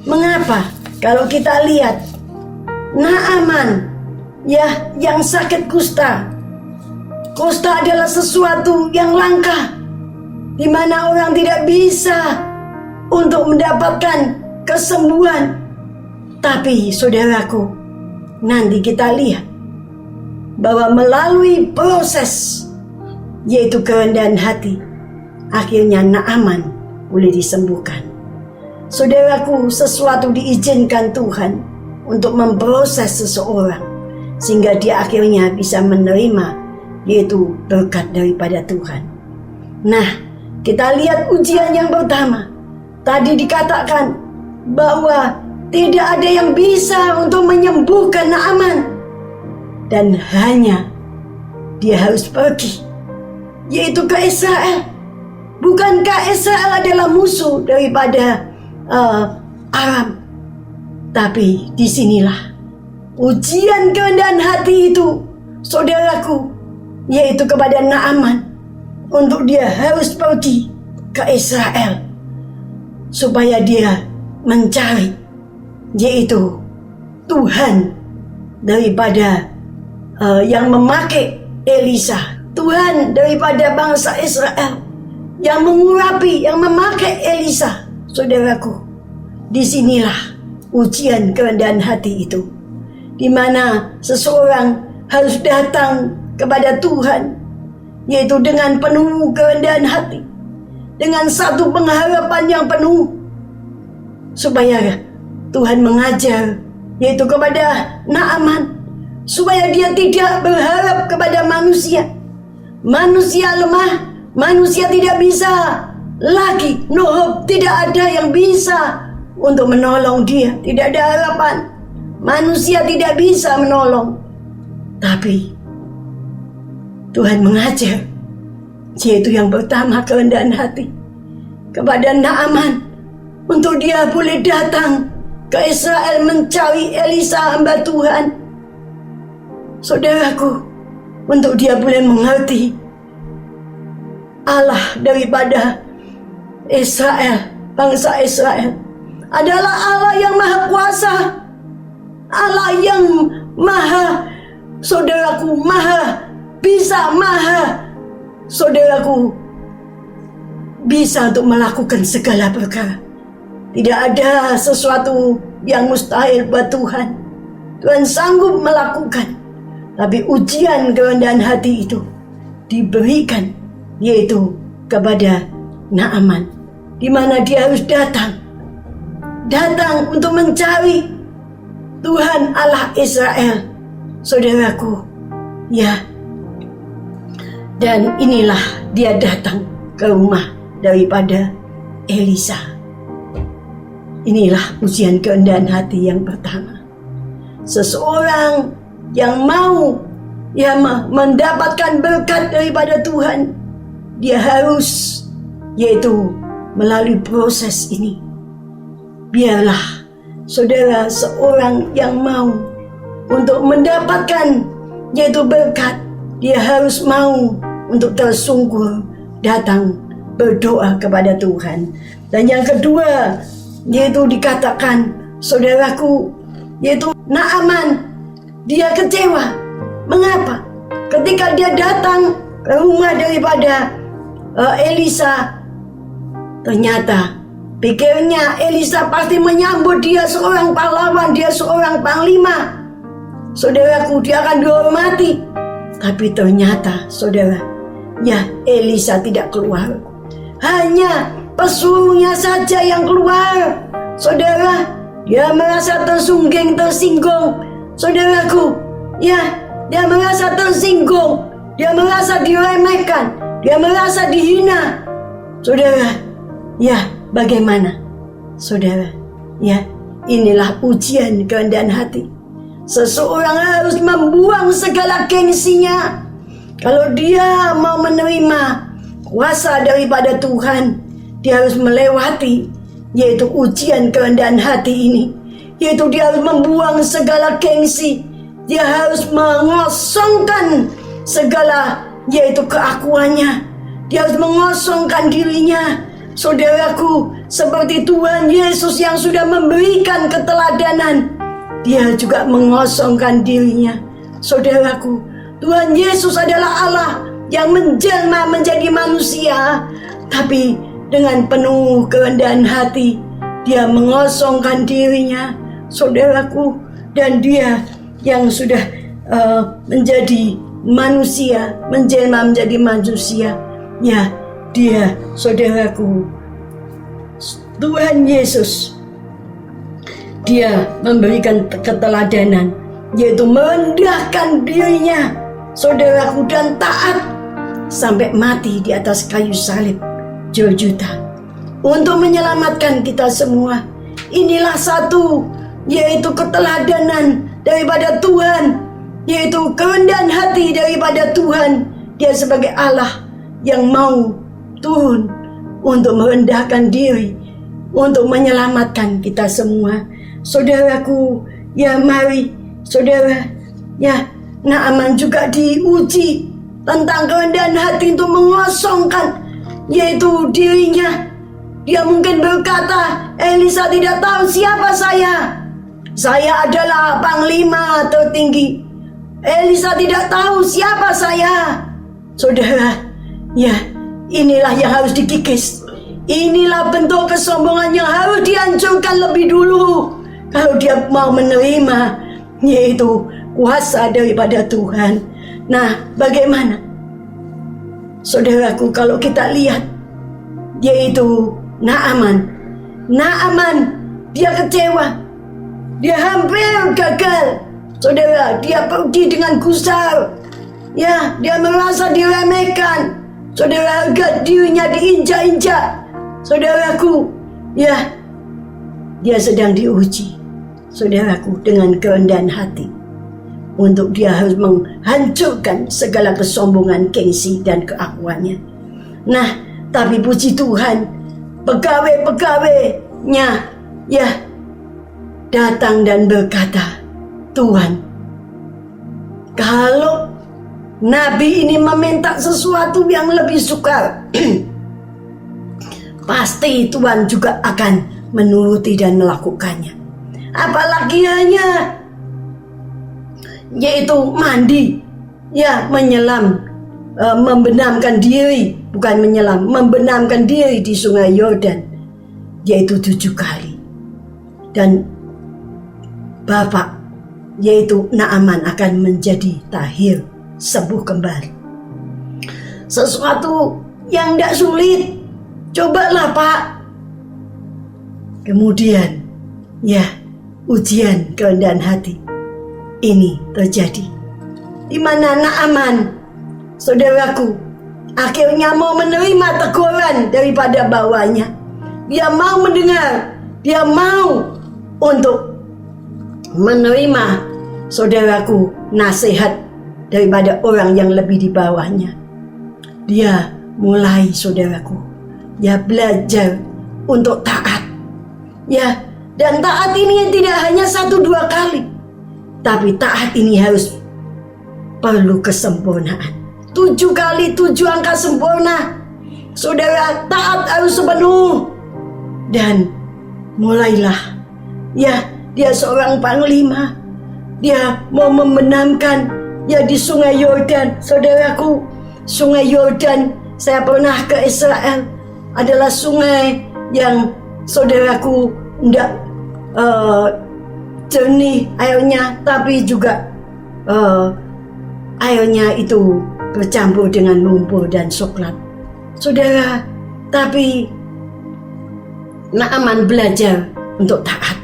mengapa kalau kita lihat Naaman ya yang sakit kusta. Kusta adalah sesuatu yang langka, di mana orang tidak bisa untuk mendapatkan kesembuhan. Tapi saudaraku, nanti kita lihat bahwa melalui proses yaitu kerendahan hati, akhirnya Naaman boleh disembuhkan. Saudaraku, sesuatu diizinkan Tuhan untuk memproses seseorang sehingga dia akhirnya bisa menerima yaitu berkat daripada Tuhan. Nah, kita lihat ujian yang pertama. Tadi dikatakan bahwa tidak ada yang bisa untuk menyembuhkan Naaman, dan hanya dia harus pergi yaitu ke Israel. Bukankah Israel adalah musuh daripada Aram? Tapi disinilah ujian kerendahan hati itu, saudaraku, yaitu kepada Naaman, untuk dia harus pergi ke Israel supaya dia mencari yaitu Tuhan daripada yang memakai Elisa, Tuhan daripada bangsa Israel yang mengurapi, yang memakai Elisa. Saudaraku, disinilah ujian kerendahan hati itu, di mana seseorang harus datang kepada Tuhan yaitu dengan penuh kerendahan hati, dengan satu pengharapan yang penuh, supaya Tuhan mengajar yaitu kepada Naaman supaya dia tidak berharap kepada manusia. Manusia lemah, manusia tidak bisa lagi, no hope, tidak ada yang bisa untuk menolong dia, tidak ada harapan. Manusia tidak bisa menolong, tapi Tuhan mengajar yaitu yang pertama kerendahan hati kepada Naaman untuk dia boleh datang ke Israel mencari Elisa hamba Tuhan. Saudaraku, untuk dia boleh mengerti Allah daripada Israel, bangsa Israel adalah Allah yang maha kuasa, Allah yang maha, saudaraku, maha bisa, maha, saudaraku, bisa untuk melakukan segala perkara. Tidak ada sesuatu yang mustahil buat Tuhan. Tuhan sanggup melakukan. Tapi ujian kerendahan hati itu diberikan yaitu kepada Naaman, di mana dia harus datang untuk mencari Tuhan Allah Israel, saudaraku, ya. Dan inilah dia datang ke rumah daripada Elisa. inilah ujian kerendahan hati yang pertama. Seseorang yang mau mendapatkan berkat daripada Tuhan, dia harus yaitu melalui proses ini. Biarlah saudara seorang yang mau untuk mendapatkan yaitu berkat, dia harus mau untuk tersungkur datang berdoa kepada Tuhan. Dan yang kedua yaitu dikatakan saudaraku, yaitu Naaman, dia kecewa. Mengapa? Ketika dia datang ke rumah daripada Elisa, ternyata pikirnya Elisa pasti menyambut dia seorang pahlawan, dia seorang panglima. Saudaraku, dia akan dihormati. Tapi ternyata saudara, Elisa tidak keluar. Hanya pesuruhnya saja yang keluar. Saudara, dia merasa tersinggung. Saudaraku, dia merasa tersinggung. Dia merasa diremehkan. Dia merasa dihina. Saudara, bagaimana? Saudara, inilah ujian kerendahan hati. Seseorang harus membuang segala gengsinya. Kalau dia mau menerima kuasa daripada Tuhan, dia harus melewati yaitu ujian kerendahan hati ini. Yaitu dia harus membuang segala gengsi. Dia harus mengosongkan segala yaitu keakuannya. Dia harus mengosongkan dirinya. Saudaraku, seperti Tuhan Yesus yang sudah memberikan keteladanan, dia juga mengosongkan dirinya. Saudaraku, Tuhan Yesus adalah Allah yang menjelma menjadi manusia, tapi dengan penuh kerendahan hati dia mengosongkan dirinya. Saudaraku, dan dia yang sudah menjadi manusia, menjelma menjadi manusia, dia, saudaraku, Tuhan Yesus, dia memberikan keteladanan, yaitu merendahkan dirinya, saudaraku, dan taat sampai mati di atas kayu salib Golgota untuk menyelamatkan kita semua. Inilah satu yaitu keteladanan daripada Tuhan, yaitu kerendahan hati daripada Tuhan. Dia sebagai Allah yang mau turun untuk merendahkan diri, untuk menyelamatkan kita semua. Saudaraku, mari saudara, Naaman juga diuji tentang kerendahan hati untuk mengosongkan yaitu dirinya. Dia mungkin berkata, Elisa tidak tahu siapa saya. Saya adalah panglima tertinggi. Elisa tidak tahu siapa saya. Saudara, inilah yang harus dikikis. Inilah bentuk kesombongan yang harus dihancurkan lebih dulu. Kalau dia mau menerima yaitu kuasa daripada Tuhan. Nah, bagaimana? Saudaraku, kalau kita lihat yaitu Naaman, dia kecewa. Dia hampir gagal. Saudara, dia pergi dengan gusar. Dia merasa diremehkan. Saudara, harga dirinya diinjak-injak. Saudaraku, dia sedang diuji. Saudaraku, dengan kerendahan hati. Untuk dia harus menghancurkan segala kesombongan, gengsi, dan keakuannya. Nah, tapi puji Tuhan, pegawai-pegawainya datang dan berkata, Tuhan, kalau Nabi ini meminta sesuatu yang lebih sukar, pasti Tuhan juga akan menuruti dan melakukannya. Apalagi hanya yaitu mandi, menyelam, membenamkan diri, bukan menyelam, membenamkan diri di sungai Yordan, yaitu 7 kali. Dan bapak yaitu Naaman akan menjadi tahir, sembuh kembali. Sesuatu yang tidak sulit, cobalah Pak. Kemudian ujian kerendahan hati ini terjadi, di mana Naaman, saudaraku, akhirnya mau menerima teguran daripada bawahnya. Dia mau mendengar dia mau untuk menerima, saudaraku, nasihat daripada orang yang lebih di bawahnya. Dia mulai, saudaraku, dia belajar untuk taat. Ya, dan taat ini tidak hanya 1-2 kali, tapi taat ini harus perlu kesempurnaan. 7 kali 7 angka sempurna. Saudara, taat harus sepenuh. Dan mulailah, ya, dia seorang panglima. Dia mau membenamkan, ya, di Sungai Yordan. Saudaraku, Sungai Yordan, saya pernah ke Israel, adalah sungai yang, saudaraku, tidak jernih airnya, tapi juga airnya itu bercampur dengan lumpur dan coklat. Saudara, tapi Naaman belajar untuk taat.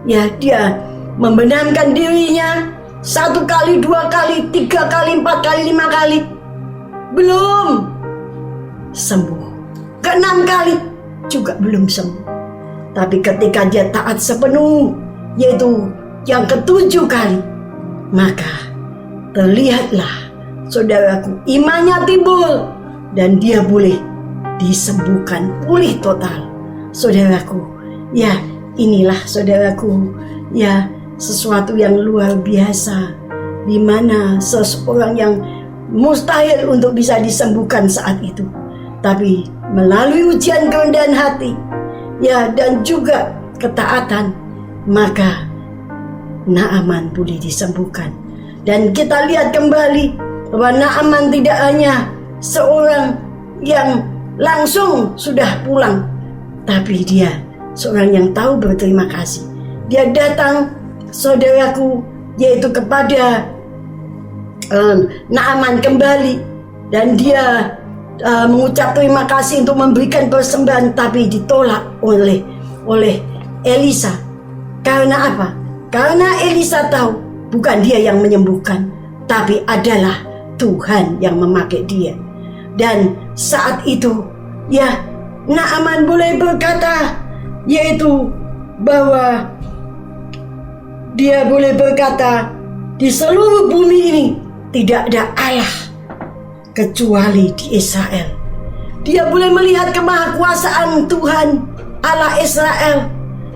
Ya, dia membenamkan dirinya 1 kali, 2 kali, 3 kali, 4 kali, 5 kali. Belum sembuh. Ke-6 kali juga belum sembuh. Tapi ketika dia taat sepenuh, yaitu yang ke-7 kali, maka terlihatlah, saudaraku, imannya timbul dan dia boleh disembuhkan, pulih total. Saudaraku, ya, inilah, saudaraku, ya, sesuatu yang luar biasa, di mana seseorang yang mustahil untuk bisa disembuhkan saat itu, tapi melalui ujian kerendahan hati, ya, dan juga ketaatan, maka Naaman boleh disembuhkan. Dan kita lihat kembali bahwa Naaman tidak hanya seorang yang langsung sudah pulang, tapi dia seorang yang tahu berterima kasih. Dia datang, saudaraku, yaitu kepada Naaman kembali, dan dia mengucap terima kasih untuk memberikan persembahan, tapi ditolak oleh Elisa. Karena apa? Karena Elisa tahu bukan dia yang menyembuhkan, tapi adalah Tuhan yang memakai dia. Dan saat itu, ya, Naaman boleh berkata, yaitu bahwa dia boleh berkata, di seluruh bumi ini tidak ada Allah kecuali di Israel. Dia boleh melihat kemahakuasaan Tuhan Allah Israel.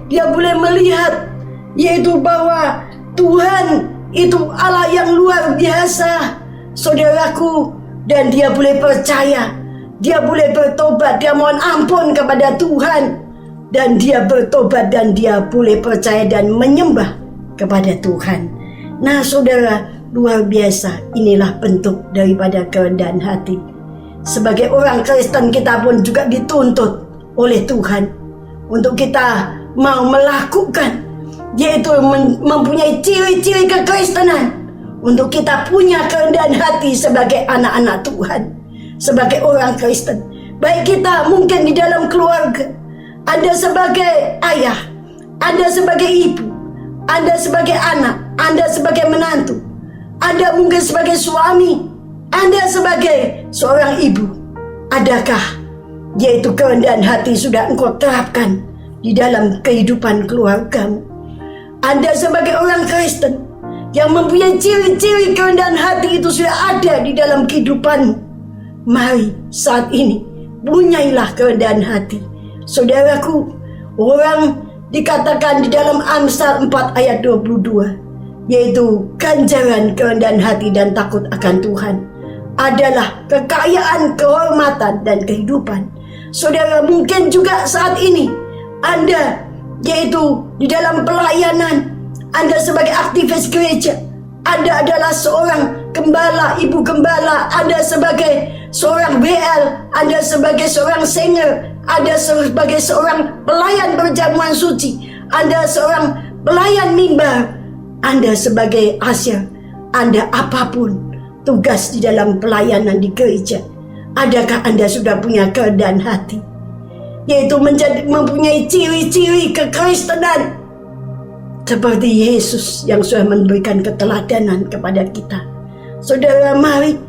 Dia boleh melihat, yaitu bahwa Tuhan itu Allah yang luar biasa, saudaraku. Dan dia boleh percaya, dia boleh bertobat, dia mohon ampun kepada Tuhan, dan dia bertobat, dan dia boleh percaya dan menyembah kepada Tuhan. Nah, saudara, luar biasa. Inilah bentuk daripada kerendahan hati. Sebagai orang Kristen, kita pun juga dituntut oleh Tuhan untuk kita mau melakukan, yaitu mempunyai ciri-ciri kekristenan, untuk kita punya kerendahan hati sebagai anak-anak Tuhan, sebagai orang Kristen. Baik kita mungkin di dalam keluarga, Anda sebagai ayah, Anda sebagai ibu, Anda sebagai anak, Anda sebagai menantu, Anda mungkin sebagai suami, Anda sebagai seorang ibu. Adakah yaitu kerendahan hati sudah engkau terapkan di dalam kehidupan keluargamu? Anda sebagai orang Kristen yang mempunyai ciri-ciri kerendahan hati itu sudah ada di dalam kehidupanmu. Mari saat ini punyailah kerendahan hati. Saudaraku, orang dikatakan di dalam Amsal 4 ayat 22, yaitu ganjaran kerendahan hati dan takut akan Tuhan adalah kekayaan, kehormatan, dan kehidupan. Saudara, mungkin juga saat ini Anda, yaitu di dalam pelayanan, Anda sebagai aktivis gereja, Anda adalah seorang gembala, ibu gembala, Anda sebagai seorang BL, Anda sebagai seorang singer, Anda sebagai seorang pelayan perjamuan suci, Anda seorang pelayan mimbar, Anda sebagai asyir, Anda apapun tugas di dalam pelayanan di gereja. Adakah Anda sudah punya kerendahan hati, yaitu mempunyai ciri-ciri kekristenan seperti Yesus yang sudah memberikan keteladanan kepada kita? Saudara, mari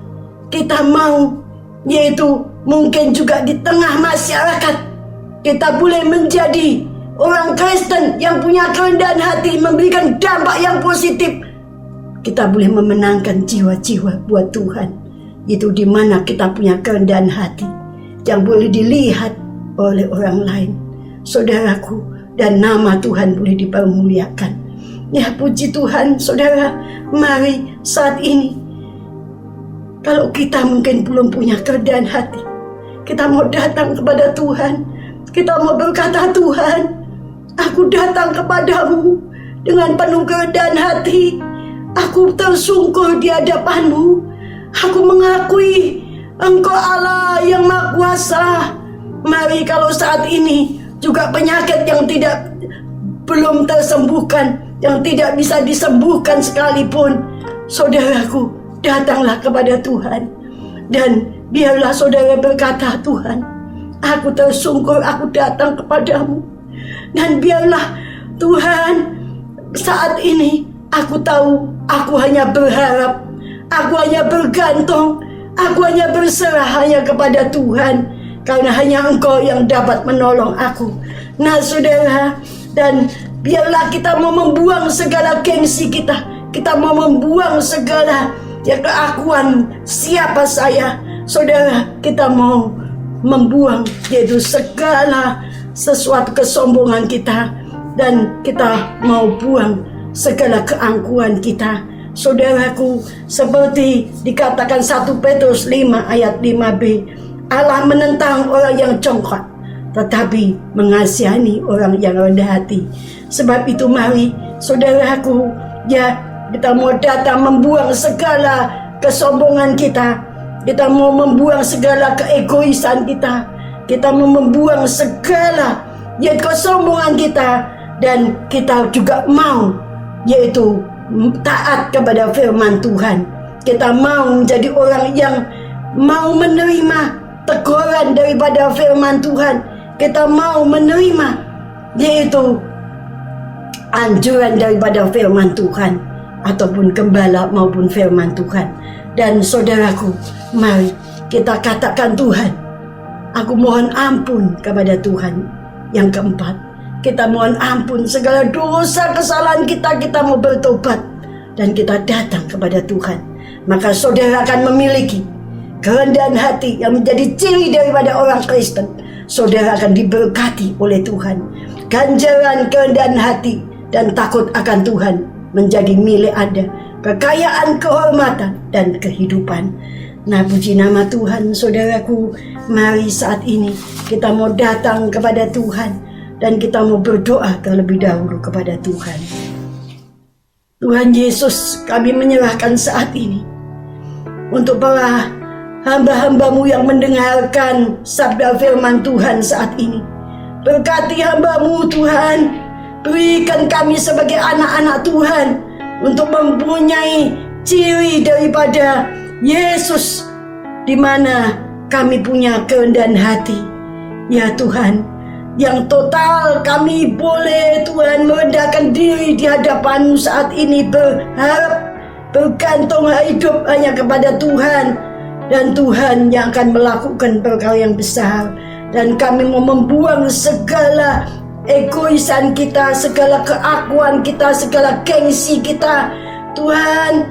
kita mau, yaitu mungkin juga di tengah masyarakat, kita boleh menjadi orang Kristen yang punya kerendahan hati, memberikan dampak yang positif, kita boleh memenangkan jiwa-jiwa buat Tuhan. Itu di mana kita punya kerendahan hati yang boleh dilihat oleh orang lain, saudaraku, dan nama Tuhan boleh dipermuliakan. Ya, puji Tuhan, saudara. Mari saat ini, kalau kita mungkin belum punya kerendahan hati, kita mau datang kepada Tuhan. Kita mau berkata, Tuhan, aku datang kepadamu dengan penuh kerendahan hati. Aku tersungkur di hadapanmu. Aku mengakui Engkau Allah yang Maha Kuasa. Mari kalau saat ini juga penyakit yang belum tersembuhkan, yang tidak bisa disembuhkan sekalipun, saudaraku, datanglah kepada Tuhan. Dan biarlah saudara berkata, Tuhan, aku tersungkur, aku datang kepadamu. Dan biarlah Tuhan, saat ini aku tahu, aku hanya berharap, aku hanya bergantung, aku hanya berserah hanya kepada Tuhan, karena hanya Engkau yang dapat menolong aku. Nah, saudara, dan biarlah kita mau membuang segala gengsi kita, kita mau membuang segala keakuan siapa saya, saudara. Kita mau membuang yaitu segala sesuatu kesombongan kita, dan kita mau buang segala keangkuhan kita, saudaraku. Seperti dikatakan 1 Petrus 5 ayat 5b, Allah menentang orang yang congkak, tetapi mengasihani orang yang rendah hati. Sebab itu mari, saudaraku, ya, kita mau datang membuang segala kesombongan kita. Kita mau membuang segala keegoisan kita. Kita mau membuang segala kesombongan kita. Dan kita juga mau yaitu taat kepada firman Tuhan. Kita mau menjadi orang yang mau menerima teguran daripada firman Tuhan. Kita mau menerima yaitu anjuran daripada firman Tuhan, ataupun gembala maupun firman Tuhan. Dan saudaraku, mari kita katakan, Tuhan, aku mohon ampun kepada Tuhan. Yang keempat, kita mohon ampun segala dosa kesalahan kita. Kita mau bertobat dan kita datang kepada Tuhan. Maka saudara akan memiliki kerendahan hati yang menjadi ciri daripada orang Kristen. Saudara akan diberkati oleh Tuhan. Ganjaran kerendahan hati dan takut akan Tuhan menjadi milik Anda. Kekayaan, kehormatan, dan kehidupan. Nah, puji nama Tuhan, saudaraku. Mari saat ini kita mau datang kepada Tuhan, dan kita mau berdoa terlebih dahulu kepada Tuhan. Tuhan Yesus, kami menyerahkan saat ini untuk para hamba-hambamu yang mendengarkan sabda firman Tuhan saat ini. Berkati hambamu Tuhan, berikan kami sebagai anak-anak Tuhan untuk mempunyai ciri daripada Yesus, di mana kami punya kerendahan hati. Ya Tuhan, yang total kami boleh Tuhan merendahkan diri di hadapan-Mu saat ini, berharap, bergantung hidup hanya kepada Tuhan. Dan Tuhan yang akan melakukan perkara yang besar. Dan kami mau membuang segala egoisan kita, segala keakuan kita, segala gengsi kita. Tuhan,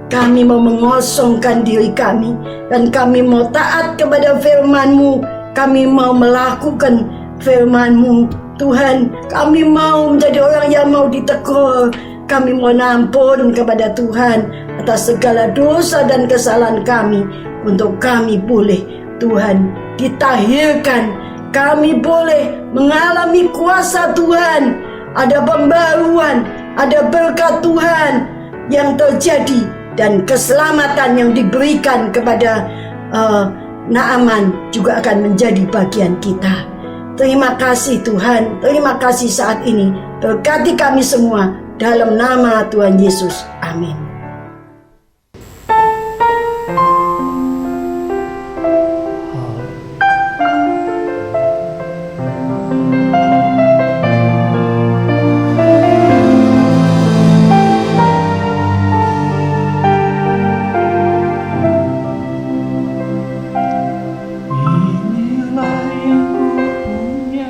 kami mau mengosongkan diri kami, dan kami mau taat kepada firman-Mu. Kami mau melakukan firman-Mu. Tuhan, kami mau menjadi orang yang mau ditegur. Kami mohon ampun kepada Tuhan atas segala dosa dan kesalahan kami, untuk kami boleh Tuhan ditahirkan. Kami boleh mengalami kuasa Tuhan. Ada pembaruan, ada berkat Tuhan yang terjadi, dan keselamatan yang diberikan kepada Naaman juga akan menjadi bagian kita. Terima kasih Tuhan, terima kasih saat ini. Berkati kami semua dalam nama Tuhan Yesus. Amin. Inilah yang ku punya,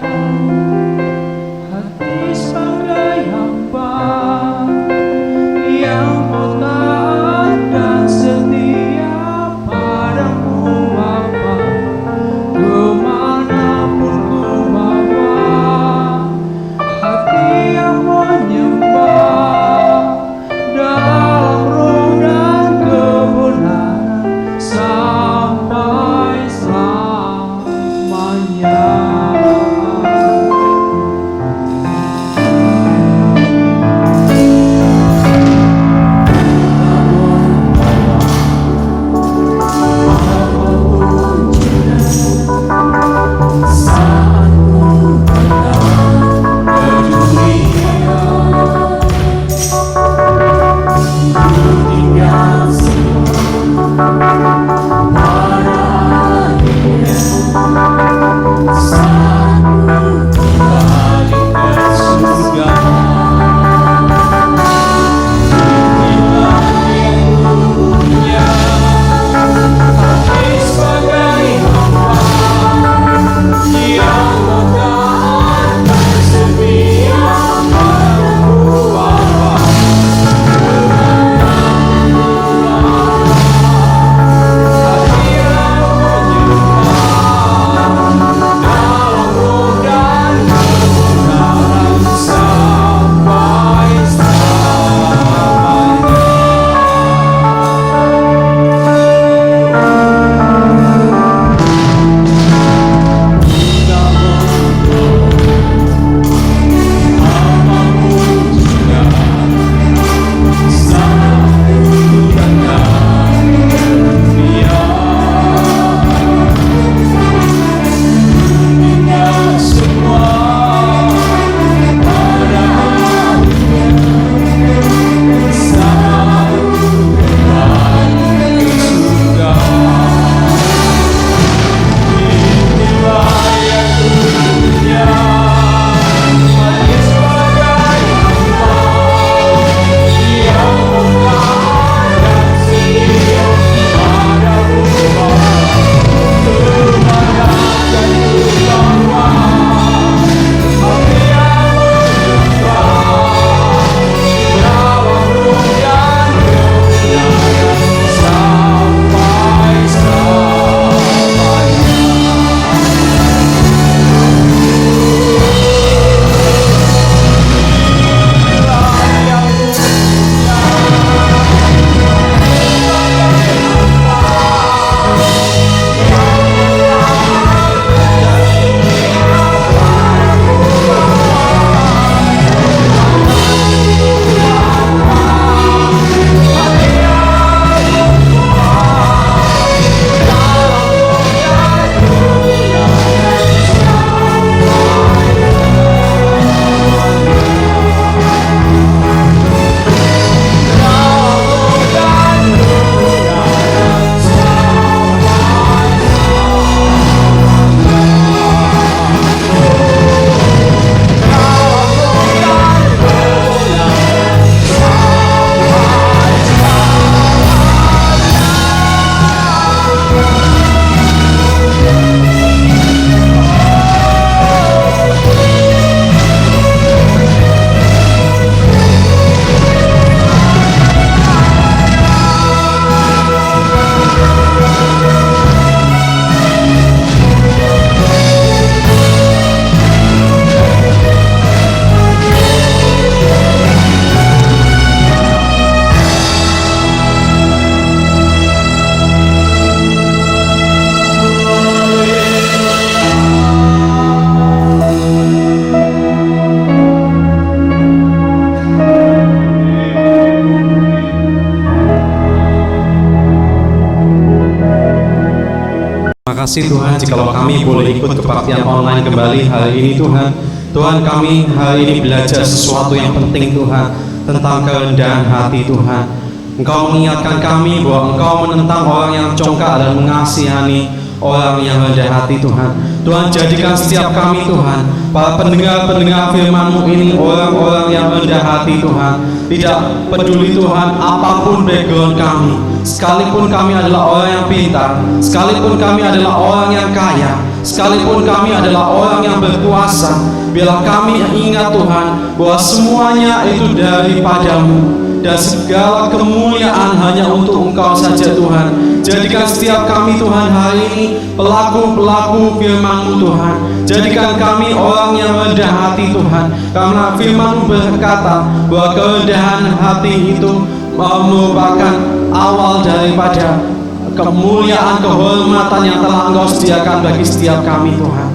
kasih Tuhan, jikalau kami boleh ikut kebaktian online kembali hari ini Tuhan. Tuhan, kami hari ini belajar sesuatu yang penting Tuhan, tentang kerendahan hati Tuhan. Engkau mengingatkan kami bahwa Engkau menentang orang yang congkak dan mengasihani orang yang rendah hati Tuhan. Tuhan, jadikan setiap kami Tuhan, para pendengar-pendengar firman-Mu ini orang-orang yang rendah hati Tuhan. Tidak peduli Tuhan apapun background kami, sekalipun kami adalah orang yang pintar, sekalipun kami adalah orang yang kaya, sekalipun kami adalah orang yang berkuasa, biarlah kami ingat Tuhan bahwa semuanya itu daripada-Mu, dan segala kemuliaan hanya untuk Engkau saja Tuhan. Jadikan setiap kami Tuhan hari ini pelaku-pelaku firman-Mu Tuhan. Jadikan kami orang yang rendah hati Tuhan, karena firman-Mu berkata bahwa kerendahan hati itu merupakan awal daripada kemuliaan, kehormatan yang telah Engkau sediakan bagi setiap kami Tuhan.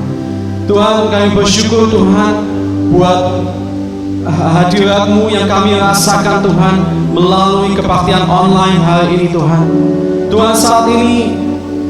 Tuhan, kami bersyukur Tuhan buat hadirat-Mu yang kami rasakan Tuhan melalui kebaktian online hari ini Tuhan. Tuhan, saat ini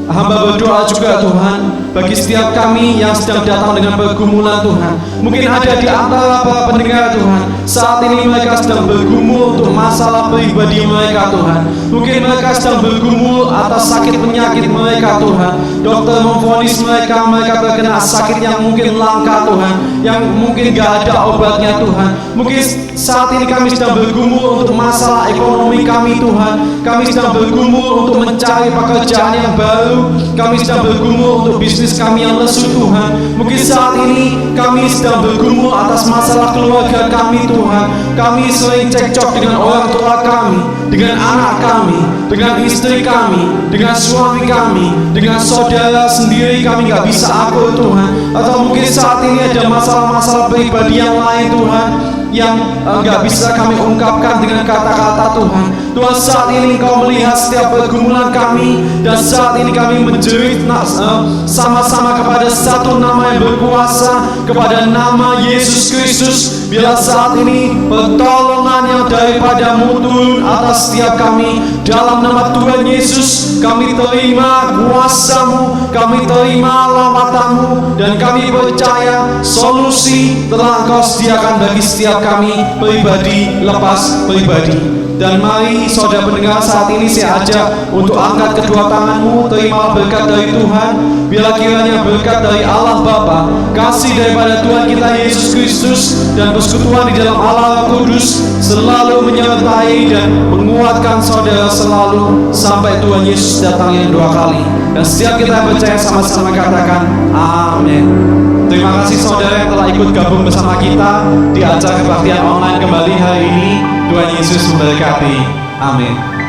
hamba berdoa juga Tuhan bagi setiap kami yang sedang datang dengan pergumulan Tuhan. Mungkin ada di antara para pendengar Tuhan, saat ini mereka sedang bergumul untuk masalah pribadi mereka Tuhan. Mungkin mereka sedang bergumul atas sakit penyakit mereka Tuhan. Dokter memvonis mereka terkena sakit yang mungkin langka Tuhan, yang mungkin gak ada obatnya Tuhan. Mungkin saat ini kami sedang bergumul untuk masalah ekonomi kami Tuhan. Kami sedang bergumul untuk mencari pekerjaan yang baru. Kami sedang bergumul untuk bisnis kami yang lesu Tuhan. Mungkin saat ini kami sedang bergumul atas masalah keluarga kami Tuhan. Kami sering cekcok dengan orang tua kami, dengan anak kami, dengan istri kami, dengan suami kami, dengan saudara sendiri kami gak bisa akur Tuhan. Atau mungkin saat ini ada masalah-masalah pribadi yang lain Tuhan, yang gak bisa kami ungkapkan dengan kata-kata Tuhan. Tuhan, saat ini Engkau melihat setiap pergumulan kami, dan saat ini kami menjerit sama-sama kepada satu nama yang berkuasa, kepada nama Yesus Kristus. Biarlah saat ini pertolongan yang daripada-Mu turun atas setiap kami. Dalam nama Tuhan Yesus, kami terima kuasa-Mu, kami terima lawatan-Mu, dan kami percaya solusi telah Engkau sediakan bagi setiap kami, pribadi lepas pribadi. Dan mari saudara pendengar, saat ini saya ajak untuk angkat kedua tanganmu, terima berkat dari Tuhan. Biarlah kiranya berkat dari Allah Bapa, kasih daripada Tuhan kita Yesus Kristus, dan persekutuan di dalam Allah Kudus selalu menyertai dan menguatkan saudara selalu sampai Tuhan Yesus datang yang dua kali. Dan setiap kita percaya sama-sama katakan amin. Terima kasih saudara yang telah ikut gabung bersama kita di acara kebaktian online kembali hari ini. Tuhan Yesus memberkati. Amin.